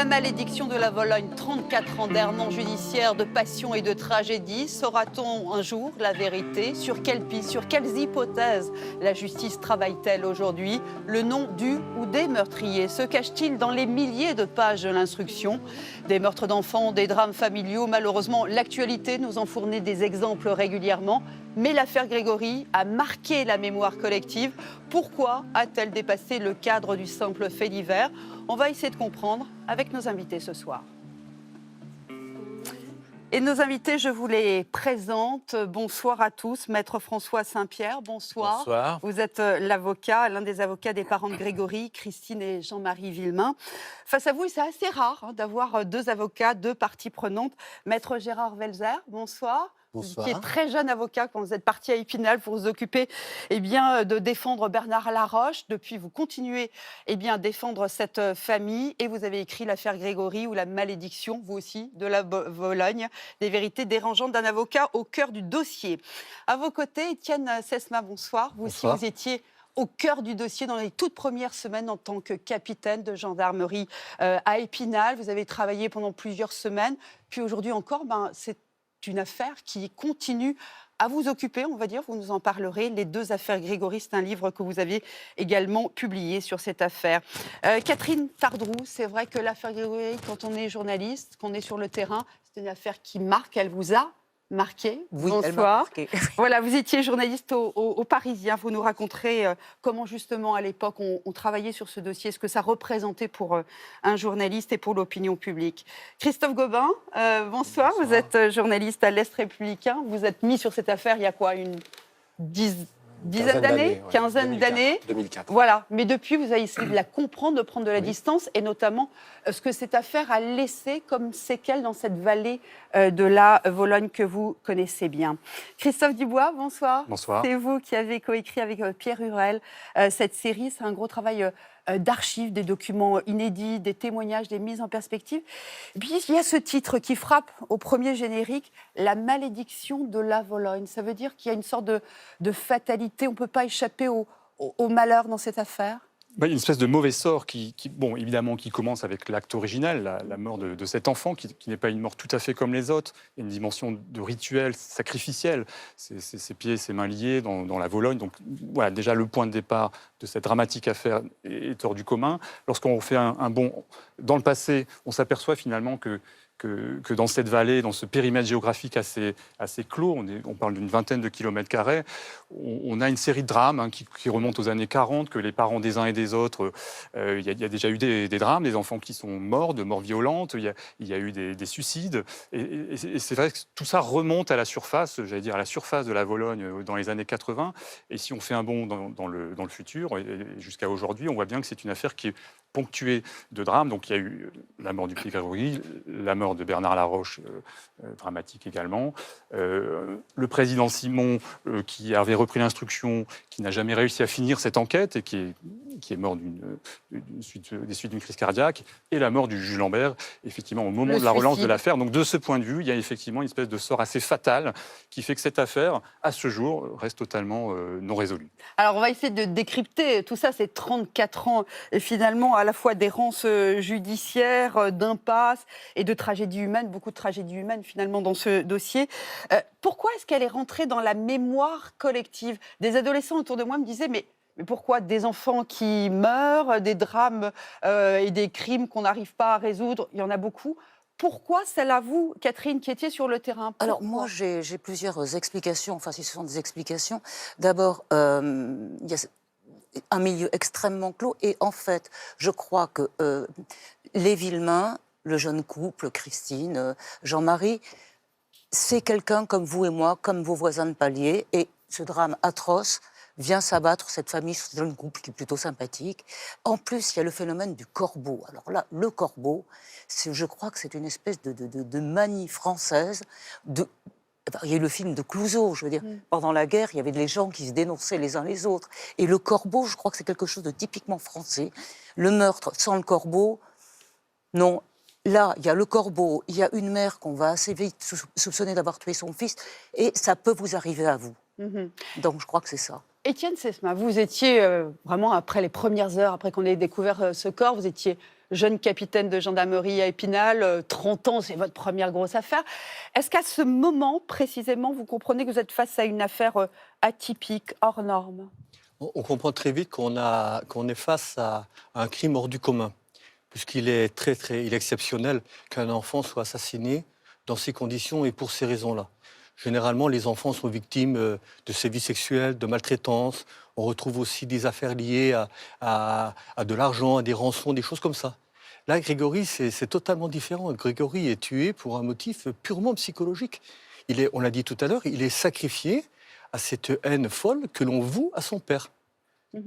La malédiction de la Vologne, 34 ans d'errement judiciaire, de passion et de tragédie. Saura-t-on un jour la vérité? Sur quelle piste, sur quelles hypothèses la justice travaille-t-elle aujourd'hui? Le nom du ou des meurtriers se cache-t-il dans les milliers de pages de l'instruction? Des meurtres d'enfants, des drames familiaux, malheureusement, l'actualité nous en fournit des exemples régulièrement. Mais l'affaire Grégory a marqué la mémoire collective. Pourquoi a-t-elle dépassé le cadre du simple fait divers? On va essayer de comprendre avec nos invités ce soir. Et nos invités, je vous les présente. Bonsoir à tous. Maître François Saint-Pierre, bonsoir. Bonsoir. Vous êtes l'avocat, l'un des avocats des parents de Grégory, Christine et Jean-Marie Villemain. Face à vous, c'est assez rare d'avoir deux avocats, deux parties prenantes. Maître Gérard Welzer, bonsoir. Bonsoir. Qui est très jeune avocat quand vous êtes parti à Épinal pour vous occuper de défendre Bernard Laroche. Depuis, vous continuez à défendre cette famille et vous avez écrit l'affaire Grégory ou la malédiction, vous aussi, de la Vologne, des vérités dérangeantes d'un avocat au cœur du dossier. À vos côtés, Étienne Sesma, bonsoir. Vous aussi, vous étiez au cœur du dossier dans les toutes premières semaines en tant que capitaine de gendarmerie à Épinal. Vous avez travaillé pendant plusieurs semaines. Puis aujourd'hui encore, c'est une affaire qui continue à vous occuper, on va dire, vous nous en parlerez. Les deux affaires Grégory, c'est un livre que vous avez également publié sur cette affaire. Catherine Tardrou, c'est vrai que l'affaire Grégory, quand on est journaliste, qu'on est sur le terrain, c'est une affaire qui marque, elle vous a marqué. Oui, bonsoir. elle m'a marqué. Voilà, vous étiez journaliste au Parisien. Vous nous raconterez comment justement à l'époque on travaillait sur ce dossier, ce que ça représentait pour un journaliste et pour l'opinion publique. Christophe Gobin, bonsoir. Vous êtes journaliste à l'Est républicain. Vous êtes mis sur cette affaire il y a quoi, une dizaine d'années, quinzaine d'années. 2004. Voilà, mais depuis, vous avez essayé de la comprendre, de prendre de la distance, et notamment ce que cette affaire a laissé comme séquelles dans cette vallée de la Vologne que vous connaissez bien. Christophe Dubois, bonsoir. Bonsoir. C'est vous qui avez coécrit avec Pierre Hurel cette série. C'est un gros travail d'archives, des documents inédits, des témoignages, des mises en perspective. Et puis, il y a ce titre qui frappe au premier générique, La malédiction de la Vologne. Ça veut dire qu'il y a une sorte de fatalité, on ne peut pas échapper au malheur dans cette affaire? Il y a une espèce de mauvais sort évidemment, qui commence avec l'acte original, la mort de cet enfant, qui n'est pas une mort tout à fait comme les autres. Il y a une dimension de rituel sacrificiel. Ses pieds, ses mains liés dans la Vologne. Donc voilà, déjà le point de départ de cette dramatique affaire est hors du commun. Lorsqu'on fait un bond dans le passé, on s'aperçoit finalement que dans cette vallée, dans ce périmètre géographique assez clos, on parle d'une vingtaine de kilomètres carrés, on a une série de drames qui remontent aux années 40, que les parents des uns et des autres, il y a déjà eu des drames, des enfants qui sont morts, de morts violentes, il y a eu des suicides, et c'est vrai que tout ça remonte à la surface, j'allais dire à la surface de la Vologne dans les années 80, et si on fait un bond dans le futur, et jusqu'à aujourd'hui, on voit bien que c'est une affaire qui est ponctuée de drames. Donc il y a eu la mort du petit Grégory, la mort de Bernard Laroche, dramatique également. Le président Simon, qui avait repris l'instruction, qui n'a jamais réussi à finir cette enquête et qui est mort des suites d'une crise cardiaque. Et la mort du juge Lambert, effectivement, au moment de la relance de l'affaire. Donc de ce point de vue, il y a effectivement une espèce de sort assez fatal qui fait que cette affaire, à ce jour, reste totalement non résolue. Alors on va essayer de décrypter tout ça, c'est 34 ans, et finalement, à la fois d'errance judiciaire, d'impasse et de tragédie humaine, beaucoup de tragédies humaines finalement dans ce dossier. Pourquoi est-ce qu'elle est rentrée dans la mémoire collective? Des adolescents autour de moi me disaient, mais pourquoi des enfants qui meurent, des drames et des crimes qu'on n'arrive pas à résoudre, il y en a beaucoup. Pourquoi celle-là, vous, Catherine, qui étiez sur le terrain? Pourquoi? Alors moi, j'ai plusieurs explications, enfin si ce sont des explications. D'abord, il y a un milieu extrêmement clos, et en fait, je crois que les Villemain, le jeune couple, Christine, Jean-Marie, c'est quelqu'un comme vous et moi, comme vos voisins de palier, et ce drame atroce vient s'abattre cette famille, ce jeune couple qui est plutôt sympathique. En plus, il y a le phénomène du corbeau. Alors là, le corbeau, je crois que c'est une espèce de manie française. Il y a eu le film de Clouzot, je veux dire. Pendant la guerre, il y avait des gens qui se dénonçaient les uns les autres. Et le corbeau, je crois que c'est quelque chose de typiquement français. Le meurtre sans le corbeau, non. Là, il y a le corbeau, il y a une mère qu'on va assez vite soupçonner d'avoir tué son fils, et ça peut vous arriver à vous. Donc je crois que c'est ça. Étienne Sesma, vous étiez vraiment, après les premières heures, après qu'on ait découvert ce corps, vous étiez jeune capitaine de gendarmerie à Épinal, 30 ans, c'est votre première grosse affaire. Est-ce qu'à ce moment, précisément, vous comprenez que vous êtes face à une affaire atypique, hors norme? On comprend très vite qu'on est face à un crime hors du commun, puisqu'il est il est exceptionnel qu'un enfant soit assassiné dans ces conditions et pour ces raisons-là. Généralement, les enfants sont victimes de sévices sexuels, de maltraitance. On retrouve aussi des affaires liées à de l'argent, à des rançons, des choses comme ça. Là, Grégory, c'est totalement différent. Grégory est tué pour un motif purement psychologique. On l'a dit tout à l'heure, il est sacrifié à cette haine folle que l'on voue à son père.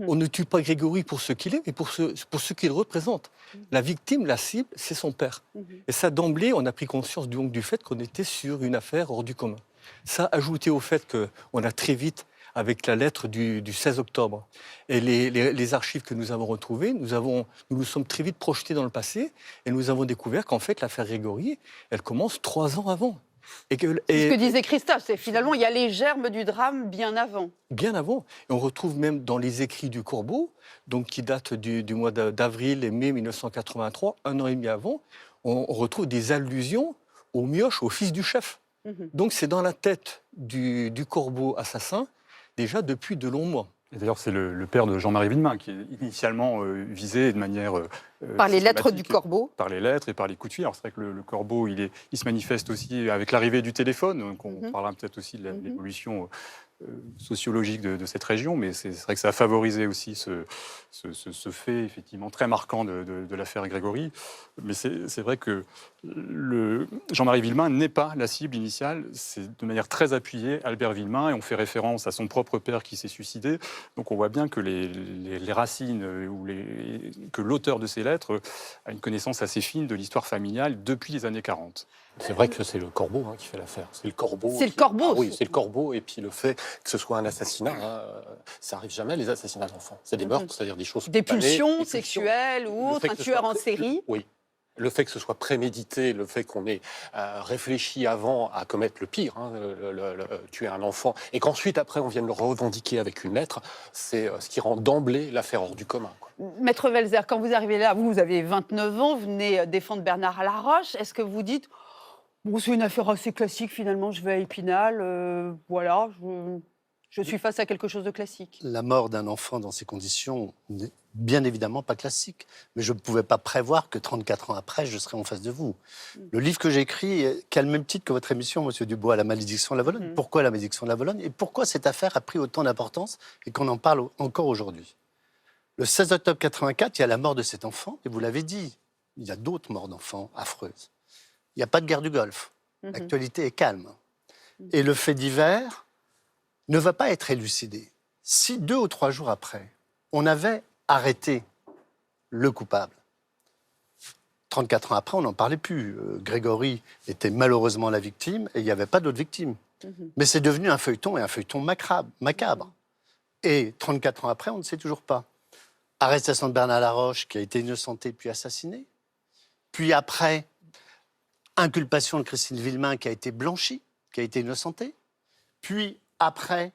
On ne tue pas Grégory pour ce qu'il est, mais pour ce qu'il représente. La victime, la cible, c'est son père. Et ça, d'emblée, on a pris conscience donc du fait qu'on était sur une affaire hors du commun. Ça, ajouté au fait qu'on a très vite, avec la lettre du 16 octobre et les archives que nous avons retrouvées, nous sommes très vite projetés dans le passé et nous avons découvert qu'en fait, l'affaire Grégory, elle commence 3 ans avant. C'est ce que disait Christophe, c'est finalement, il y a les germes du drame bien avant. Bien avant. Et on retrouve même dans les écrits du Corbeau, donc qui datent du mois d'avril et mai 1983, 1 an et demi avant, on retrouve des allusions au mioche, au fils du chef. Donc c'est dans la tête du Corbeau assassin, déjà depuis de longs mois. Et d'ailleurs, c'est le père de Jean-Marie Villemain qui est initialement visé de manière par les lettres du systématique, Corbeau. Par les lettres et par les coups de fil. Alors c'est vrai que le Corbeau, il se manifeste aussi avec l'arrivée du téléphone. Donc on parlera peut-être aussi de l'évolution sociologique de cette région, mais c'est vrai que ça a favorisé aussi ce fait effectivement très marquant de l'affaire Grégory. Mais c'est vrai que Jean-Marie Villemain n'est pas la cible initiale, c'est de manière très appuyée Albert Villemain, et on fait référence à son propre père qui s'est suicidé. Donc on voit bien que les racines, que l'auteur de ces lettres a une connaissance assez fine de l'histoire familiale depuis les années 40. C'est vrai que c'est le Corbeau qui fait l'affaire. C'est le Corbeau. C'est le Corbeau. Oui, c'est le Corbeau. Et puis le fait que ce soit un assassinat, ça arrive jamais, les assassinats d'enfants. C'est des meurtres, c'est-à-dire des choses des spontanées, pulsions sexuelles ou autres, un tueur en série. Oui. Le fait que ce soit prémédité, le fait qu'on ait réfléchi avant à commettre le pire, tuer un enfant, et qu'ensuite, après, on vienne le revendiquer avec une lettre, c'est ce qui rend d'emblée l'affaire hors du commun. Maître Welzer, quand vous arrivez là, vous avez 29 ans, vous venez défendre Bernard Laroche, est-ce que vous dites, bon, c'est une affaire assez classique finalement, je vais à Épinal, voilà, je suis face à quelque chose de classique? La mort d'un enfant dans ces conditions n'est bien évidemment pas classique. Mais je ne pouvais pas prévoir que 34 ans après, je serais en face de vous. Le livre que j'ai écrit, qui a le même titre que votre émission, Monsieur Dubois, La malédiction de la Vologne. Pourquoi la malédiction de la Vologne? Et pourquoi cette affaire a pris autant d'importance et qu'on en parle encore aujourd'hui? Le 16 octobre 84, il y a la mort de cet enfant. Et vous l'avez dit, il y a d'autres morts d'enfants affreuses. Il n'y a pas de guerre du Golfe. L'actualité est calme. Et le fait divers ne va pas être élucidé. Si 2 ou 3 jours après, on avait arrêté le coupable, 34 ans après, on n'en parlait plus. Grégory était malheureusement la victime et il n'y avait pas d'autres victimes. Mais c'est devenu un feuilleton, et un feuilleton macabre. Et 34 ans après, on ne sait toujours pas. Arrestation de Bernard Laroche, qui a été innocenté puis assassiné. Puis après, inculpation de Christine Villemain, qui a été blanchie, qui a été innocentée. Puis après,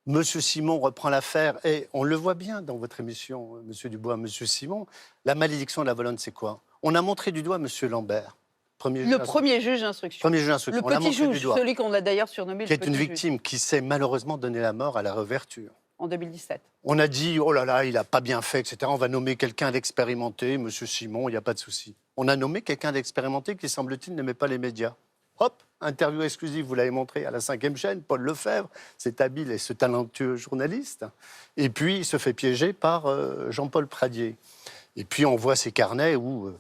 M. Simon reprend l'affaire, et on le voit bien dans votre émission, M. Dubois, M. Simon. La malédiction de la Vologne, c'est quoi? On a montré du doigt M. Lambert. Le premier juge d'instruction. Premier juge d'instruction. Le petit juge, celui qu'on a d'ailleurs surnommé qui le petit juge. Qui est une victime qui s'est malheureusement donné la mort à la réouverture. En 2017. On a dit, oh là là, il n'a pas bien fait, etc. On va nommer quelqu'un d'expérimenté, M. Simon, il n'y a pas de souci. On a nommé quelqu'un d'expérimenté qui, semble-t-il, n'aimait pas les médias. Hop, interview exclusive, vous l'avez montré à la 5e chaîne, Paul Lefebvre, cet habile et ce talentueux journaliste. Et puis, il se fait piéger par Jean-Paul Pradier. Et puis, on voit ces carnets où...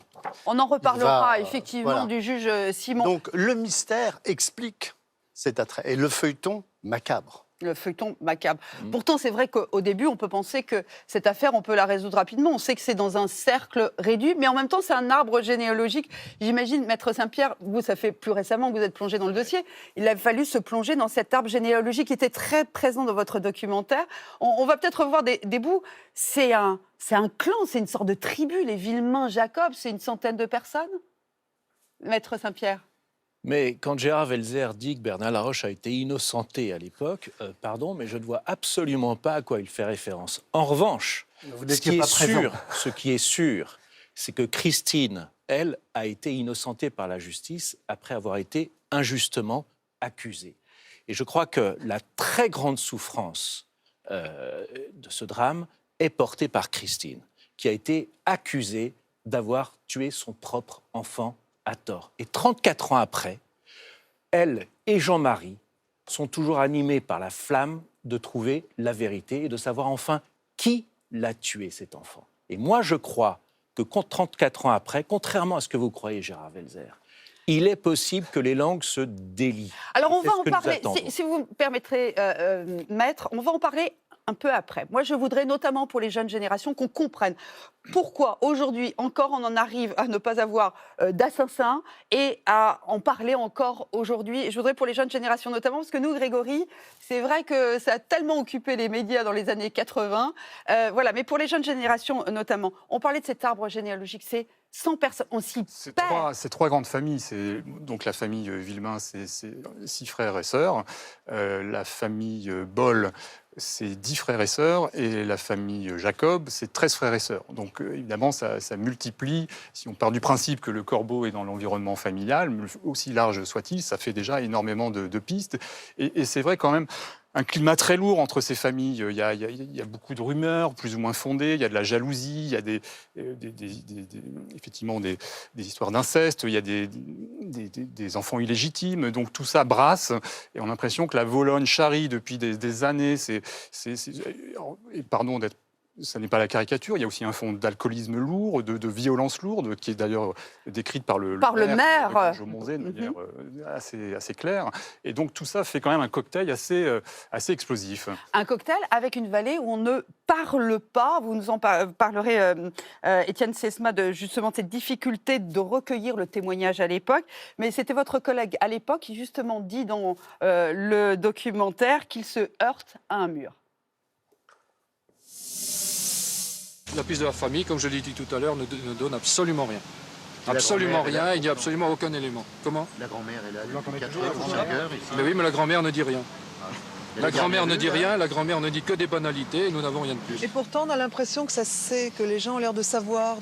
on en reparlera, effectivement, voilà, du juge Simon. Donc, le mystère explique cet attrait. Et le feuilleton macabre. Le feuilleton macabre. Pourtant, c'est vrai qu'au début, on peut penser que cette affaire, on peut la résoudre rapidement. On sait que c'est dans un cercle réduit, mais en même temps, c'est un arbre généalogique. J'imagine, Maître Saint-Pierre, vous, ça fait plus récemment que vous êtes plongé dans le dossier. Il a fallu se plonger dans cet arbre généalogique qui était très présent dans votre documentaire. On va peut-être revoir des bouts. C'est un clan, c'est une sorte de tribu, les Villemain-Jacob, c'est une centaine de personnes. Maître Saint-Pierre. Mais quand Gérard Welzer dit que Bernard Laroche a été innocenté à l'époque, pardon, mais je ne vois absolument pas à quoi il fait référence. En revanche, ce qui est sûr, c'est que Christine, elle, a été innocentée par la justice après avoir été injustement accusée. Et je crois que la très grande souffrance de ce drame est portée par Christine, qui a été accusée d'avoir tué son propre enfant à tort. Et 34 ans après, elle et Jean-Marie sont toujours animés par la flamme de trouver la vérité et de savoir enfin qui l'a tué, cet enfant. Et moi, je crois que 34 ans après, contrairement à ce que vous croyez, Gérard Welzer, il est possible que les langues se délient. Alors on C'est va ce en que nous parler, attendons. si vous me permettrez, Maître, on va en parler un peu après. Moi, je voudrais notamment pour les jeunes générations qu'on comprenne pourquoi aujourd'hui encore on en arrive à ne pas avoir d'assassins et à en parler encore aujourd'hui. Et je voudrais pour les jeunes générations notamment, parce que nous, Grégory, c'est vrai que ça a tellement occupé les médias dans les années 80. Voilà, mais pour les jeunes générations notamment, on parlait de cet arbre généalogique, c'est 100 personnes, on s'y perd. C'est trois grandes familles. C'est donc la famille Villemain, c'est 6 frères et sœurs. La famille Boll, c'est 10 frères et sœurs. Et la famille Jacob, c'est 13 frères et sœurs. Donc évidemment, ça multiplie. Si on part du principe que le corbeau est dans l'environnement familial, aussi large soit-il, ça fait déjà énormément de pistes. Et c'est vrai quand même un climat très lourd entre ces familles. Il y a beaucoup de rumeurs, plus ou moins fondées. Il y a de la jalousie, il y a effectivement des histoires d'inceste, il y a des enfants illégitimes. Donc tout ça brasse. Et on a l'impression que la Vologne charrie depuis des années. Et pardon d'être... Ça n'est pas la caricature, il y a aussi un fond d'alcoolisme lourd, de violence lourde, qui est d'ailleurs décrite par le maire Jean Monzet de manière assez claire. Et donc tout ça fait quand même un cocktail assez explosif. Un cocktail avec une vallée où on ne parle pas. Vous nous en parlerez, Étienne Sesma, de justement cette difficulté de recueillir le témoignage à l'époque. Mais c'était votre collègue à l'époque qui justement dit dans le documentaire qu'il se heurte à un mur. La piste de la famille, comme je l'ai dit tout à l'heure, ne donne absolument rien. Absolument rien, il n'y a absolument aucun élément. Comment? La grand-mère est là depuis 4 ans, 5 heures ici. Mais oui, mais la grand-mère ne dit rien. La grand-mère ne dit rien, la grand-mère ne dit que des banalités, et nous n'avons rien de plus. Et pourtant, on a l'impression que ça sait, que les gens ont l'air de savoir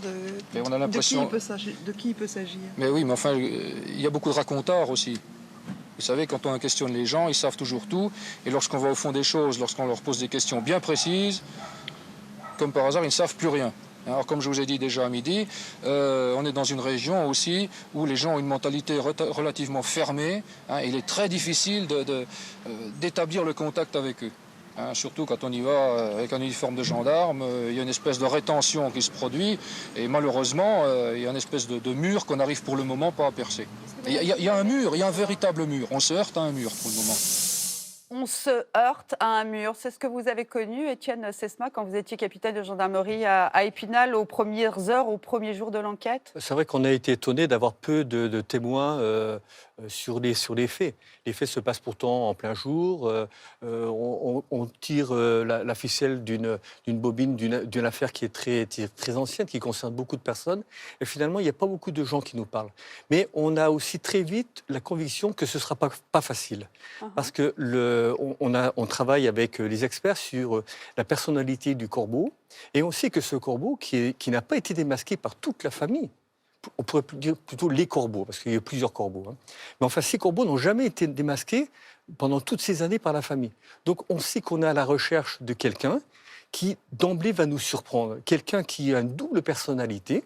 Mais on a l'impression... de qui il peut s'agir. Mais oui, mais enfin, il y a beaucoup de racontars aussi. Vous savez, quand on questionne les gens, ils savent toujours tout, et lorsqu'on va au fond des choses, lorsqu'on leur pose des questions bien précises, comme par hasard, ils ne savent plus rien. Alors, comme je vous ai dit déjà à midi, on est dans une région aussi où les gens ont une mentalité relativement fermée. Il est très difficile d'établir le contact avec eux. Surtout quand on y va avec un uniforme de gendarme, il y a une espèce de rétention qui se produit. Et malheureusement, il y a une espèce de mur qu'on n'arrive pour le moment pas à percer. Il y a un mur, il y a un véritable mur. On se heurte à un mur pour le moment. On se heurte à un mur. C'est ce que vous avez connu, Étienne Sesma, quand vous étiez capitaine de gendarmerie à Épinal aux premières heures, aux premiers jours de l'enquête? C'est vrai qu'on a été étonné d'avoir peu de témoins sur les faits. Les faits se passent pourtant en plein jour. On tire la ficelle d'une bobine d'une affaire qui est très ancienne, qui concerne beaucoup de personnes. Et finalement, il n'y a pas beaucoup de gens qui nous parlent. Mais on a aussi très vite la conviction que ce ne sera pas facile. Parce que on travaille avec les experts sur la personnalité du corbeau. Et on sait que ce corbeau, qui n'a pas été démasqué par toute la famille, on pourrait dire plutôt les corbeaux, parce qu'il y a plusieurs corbeaux. Mais enfin, ces corbeaux n'ont jamais été démasqués pendant toutes ces années par la famille. Donc on sait qu'on est à la recherche de quelqu'un qui, d'emblée, va nous surprendre. Quelqu'un qui a une double personnalité,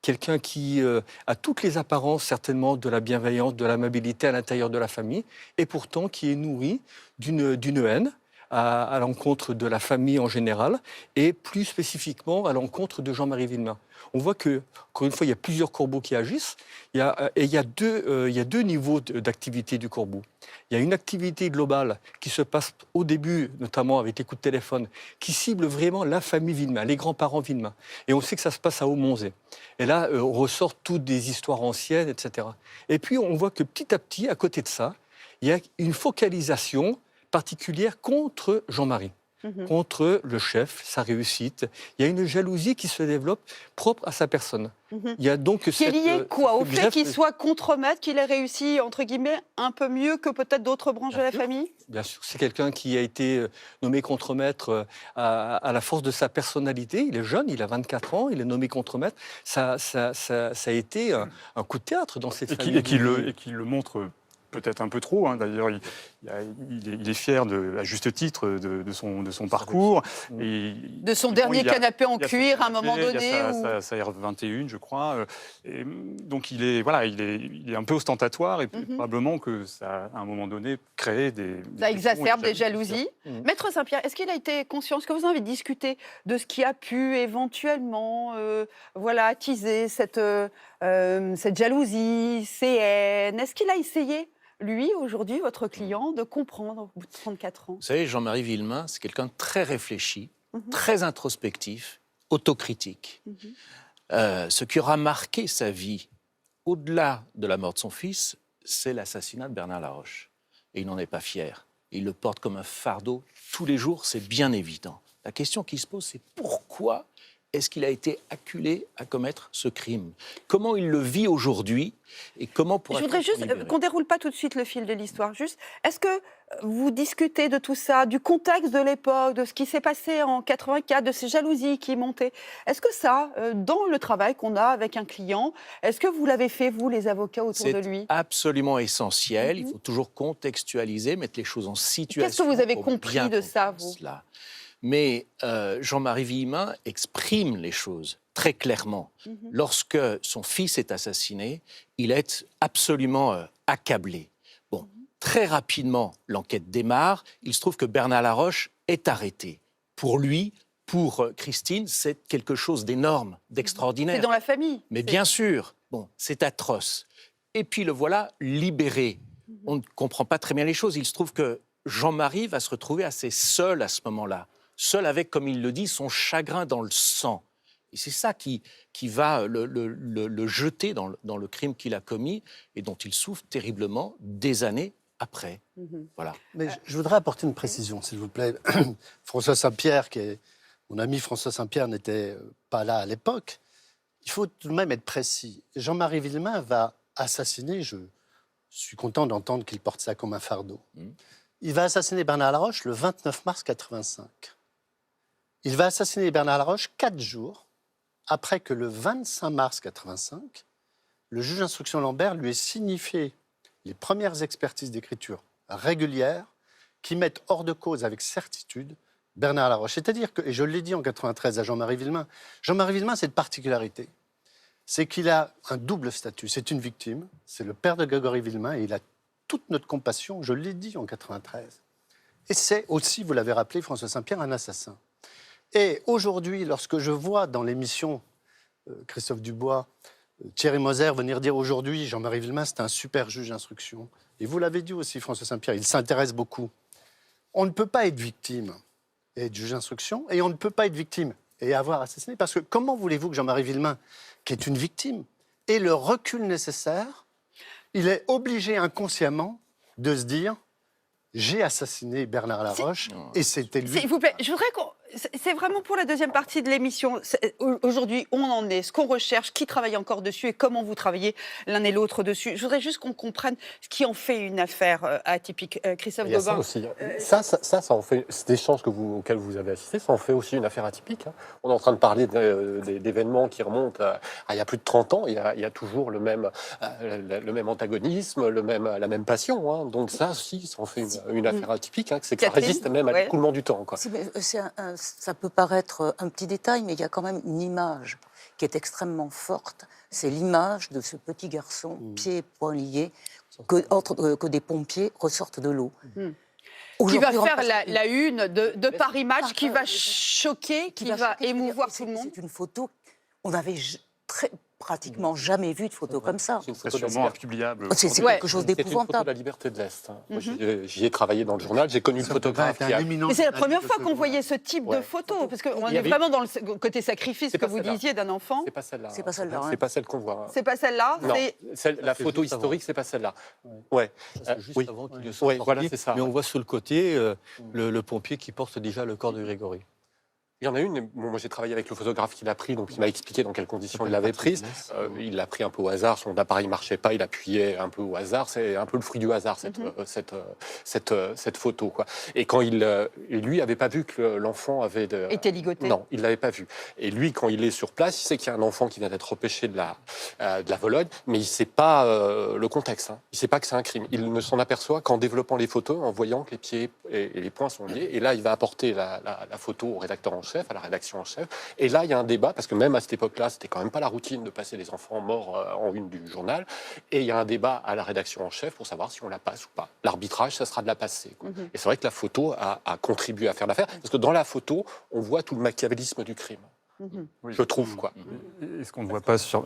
quelqu'un qui a toutes les apparences, certainement, de la bienveillance, de l'amabilité à l'intérieur de la famille, et pourtant qui est nourri d'une haine à l'encontre de la famille en général, et plus spécifiquement à l'encontre de Jean-Marie Villemain. On voit que, encore une fois, il y a plusieurs corbeaux qui agissent, il y a deux niveaux d'activité du corbeau. Il y a une activité globale qui se passe au début, notamment avec les coups de téléphone, qui cible vraiment la famille Villemain, les grands-parents Villemain. Et on sait que ça se passe à Aumonzé. Et là, on ressort toutes des histoires anciennes, etc. Et puis, on voit que petit à petit, à côté de ça, il y a une focalisation particulière contre Jean-Marie. contre le chef, sa réussite. Il y a une jalousie qui se développe propre à sa personne. Il y a donc Qui est lié quoi au ce fait greffe- qu'il soit contremaître, qu'il ait réussi, entre guillemets, un peu mieux que peut-être d'autres branches de la famille? Bien sûr, c'est quelqu'un qui a été nommé contremaître à la force de sa personnalité. Il est jeune, il a 24 ans, il est nommé contremaître. Ça a été un coup de théâtre dans cette famille. Et qui le montre peut-être un peu trop. Hein. D'ailleurs, il est fier, à juste titre, de son parcours. Et, De son bon, dernier il y a- canapé en il y a son cuir à un moment canapé, donné Il y a où- sa R21, je crois. Et donc, il est un peu ostentatoire et probablement que ça, à un moment donné, crée des Ça frictions et exacerbe des jalousies. Mhm. Maître Saint-Pierre, est-ce qu'il a été conscient, est-ce que vous avez discuté de ce qui a pu éventuellement attiser cette jalousie, ces haines? Est-ce qu'il a essayé, lui, aujourd'hui, votre client, de comprendre au bout de 34 ans? Vous savez, Jean-Marie Villemain, c'est quelqu'un de très réfléchi, très introspectif, autocritique. Ce qui aura marqué sa vie, au-delà de la mort de son fils, c'est l'assassinat de Bernard Laroche. Et il n'en est pas fier. Il le porte comme un fardeau tous les jours, c'est bien évident. La question qui se pose, c'est pourquoi est-ce qu'il a été acculé à commettre ce crime? Comment il le vit aujourd'hui et comment Je pourra-t-il voudrais s'en juste libérer? qu'on déroule pas tout de suite le fil de l'histoire. Juste, est-ce que vous discutez de tout ça, du contexte de l'époque, de ce qui s'est passé en 84, de ces jalousies qui montaient? Est-ce que ça, dans le travail qu'on a avec un client, est-ce que vous l'avez fait, vous, les avocats autour de lui? C'est absolument essentiel. Il faut toujours contextualiser, mettre les choses en situation. Qu'est-ce que vous avez pour compris bien de ça, comprendre vous? cela. Mais Jean-Marie Villemain exprime les choses très clairement. Lorsque son fils est assassiné, il est absolument accablé. Bon, très rapidement, l'enquête démarre. Il se trouve que Bernard Laroche est arrêté. Pour lui, pour Christine, c'est quelque chose d'énorme, d'extraordinaire. C'est dans la famille. Mais bien sûr, bon, c'est atroce. Et puis le voilà libéré. On ne comprend pas très bien les choses. Il se trouve que Jean-Marie va se retrouver assez seul à ce moment-là. Seul avec, comme il le dit, son chagrin dans le sang. Et c'est ça qui va le jeter dans le crime qu'il a commis et dont il souffre terriblement des années après. Voilà. Mais je voudrais apporter une précision, s'il vous plaît. François Saint-Pierre, mon ami François Saint-Pierre n'était pas là à l'époque. Il faut tout de même être précis. Jean-Marie Villemain va assassiner, je suis content d'entendre qu'il porte ça comme un fardeau. Il va assassiner Bernard Laroche le 29 mars 85. Il va assassiner Bernard Laroche 4 jours après que le 25 mars 85, le juge d'instruction Lambert lui ait signifié les premières expertises d'écriture régulières qui mettent hors de cause avec certitude Bernard Laroche. C'est-à-dire que, et je l'ai dit en 93 à Jean-Marie Villemain, c'est une particularité. C'est qu'il a un double statut. C'est une victime, c'est le père de Grégory Villemain et il a toute notre compassion, je l'ai dit en 93. Et c'est aussi, vous l'avez rappelé, François Saint-Pierre, un assassin. Et aujourd'hui, lorsque je vois dans l'émission Christophe Dubois, Thierry Moser venir dire aujourd'hui, Jean-Marie Villemain, c'est un super juge d'instruction. Et vous l'avez dit aussi, François Saint-Pierre, il s'intéresse beaucoup. On ne peut pas être victime et être juge d'instruction, et on ne peut pas être victime et avoir assassiné. Parce que comment voulez-vous que Jean-Marie Villemain, qui est une victime, ait le recul nécessaire? Il est obligé inconsciemment de se dire, j'ai assassiné Bernard Laroche et c'était lui. S'il vous plaît, je voudrais qu'on... C'est vraiment pour la deuxième partie de l'émission. Aujourd'hui, on en est, ce qu'on recherche, qui travaille encore dessus et comment vous travaillez l'un et l'autre dessus. Je voudrais juste qu'on comprenne ce qui en fait une affaire atypique. Christophe Il y a ça Gobin. aussi. Ça en fait, cet échange auquel vous avez assisté, ça en fait aussi une affaire atypique. Hein. On est en train de parler d'événements qui remontent à il y a plus de 30 ans. Il y a toujours le même antagonisme, la même passion. Hein. Donc ça aussi, ça en fait une affaire atypique. Hein. C'est que ça Catherine, résiste même à ouais. l'écoulement du temps. Quoi. Ça peut paraître un petit détail, mais il y a quand même une image qui est extrêmement forte. C'est l'image de ce petit garçon, pieds et poings liés, que des pompiers ressortent de l'eau. Qui va Aujourd'hui, on faire passe- la une de Paris Match, qui va choquer, qui va choquer, émouvoir c'est- tout le monde. C'est une photo, on avait pratiquement jamais vu de photo comme ça. C'est une C'est photo de la sûrement liberté. publiable. C'est Ouais. quelque chose C'est une photo de d'épouvantable. la liberté de l'Est. Moi, j'y ai travaillé dans le journal. J'ai connu le photographe qui a... Mais c'est la première fois qu'on voyait ce type de Ouais. photo, parce qu'on Il y est avait- vraiment dans le côté sacrifice C'est que pas vous celle-là. disiez d'un enfant. C'est pas celle-là. C'est pas celle-là, hein. C'est pas celle qu'on voit. C'est pas celle-là. Non, C'est la c'est photo juste avant. historique, c'est pas celle-là. Ouais. Ça, c'est juste oui. avant qu'il ne soit Ouais, sorti. voilà, c'est ça. Mais on voit sur le côté le pompier qui porte déjà le corps de Grégory. Il y en a une, bon, moi j'ai travaillé avec le photographe qui l'a pris, donc il m'a expliqué dans quelles conditions il l'avait prise. Il l'a pris un peu au hasard, son appareil ne marchait pas, il appuyait un peu au hasard. C'est un peu le fruit du hasard, cette photo, quoi. Et quand lui n'avait pas vu que l'enfant avait... était ligoté. Non, il ne l'avait pas vu. Et lui, quand il est sur place, il sait qu'il y a un enfant qui vient d'être repêché de la Vologne, mais il ne sait pas le contexte. Hein. Il ne sait pas que c'est un crime. Il ne s'en aperçoit qu'en développant les photos, en voyant que les pieds et les poings sont liés. Et là, il va apporter la photo au rédacteur en chef, à la rédaction en chef. Et là, il y a un débat, parce que même à cette époque-là, c'était quand même pas la routine de passer les enfants morts en une du journal. Et il y a un débat à la rédaction en chef pour savoir si on la passe ou pas. L'arbitrage, ça sera de la passer, quoi. Et c'est vrai que la photo a contribué à faire l'affaire, parce que dans la photo, on voit tout le machiavélisme du crime. Oui. Je trouve, quoi. Et ce qu'on ne voit pas sur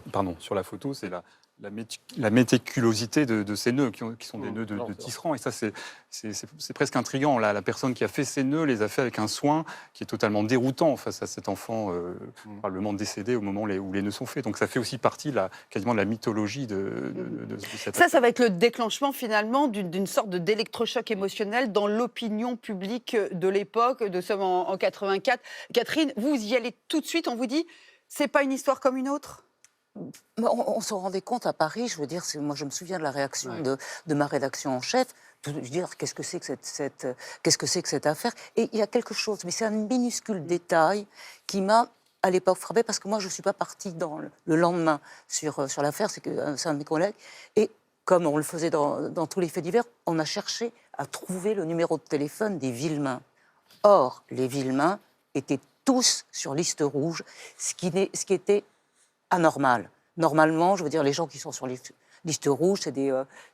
la photo, c'est la méticulosité de ces nœuds, qui sont des nœuds de tisserand. Et ça, c'est presque intriguant. La personne qui a fait ces nœuds les a fait avec un soin qui est totalement déroutant face à cet enfant probablement décédé au moment où les nœuds sont faits. Donc ça fait aussi partie quasiment de la mythologie de cette Ça va être le déclenchement finalement d'une sorte d'électrochoc émotionnel dans l'opinion publique de l'époque. Nous sommes en 84. Catherine, vous y allez tout de suite, on vous dit, c'est pas une histoire comme une autre? On s'en rendait compte à Paris, je veux dire, moi je me souviens de la réaction de ma rédaction en chef. Je veux dire, qu'est-ce que c'est que cette affaire? Et il y a quelque chose, mais c'est un minuscule détail qui m'a à l'époque frappé, parce que moi je ne suis pas partie le lendemain sur l'affaire, c'est un de mes collègues. Et comme on le faisait dans tous les faits divers, on a cherché à trouver le numéro de téléphone des Villemain. Or, les Villemain étaient tous sur liste rouge, ce qui était anormal. Normalement, je veux dire, les gens qui sont sur liste rouge,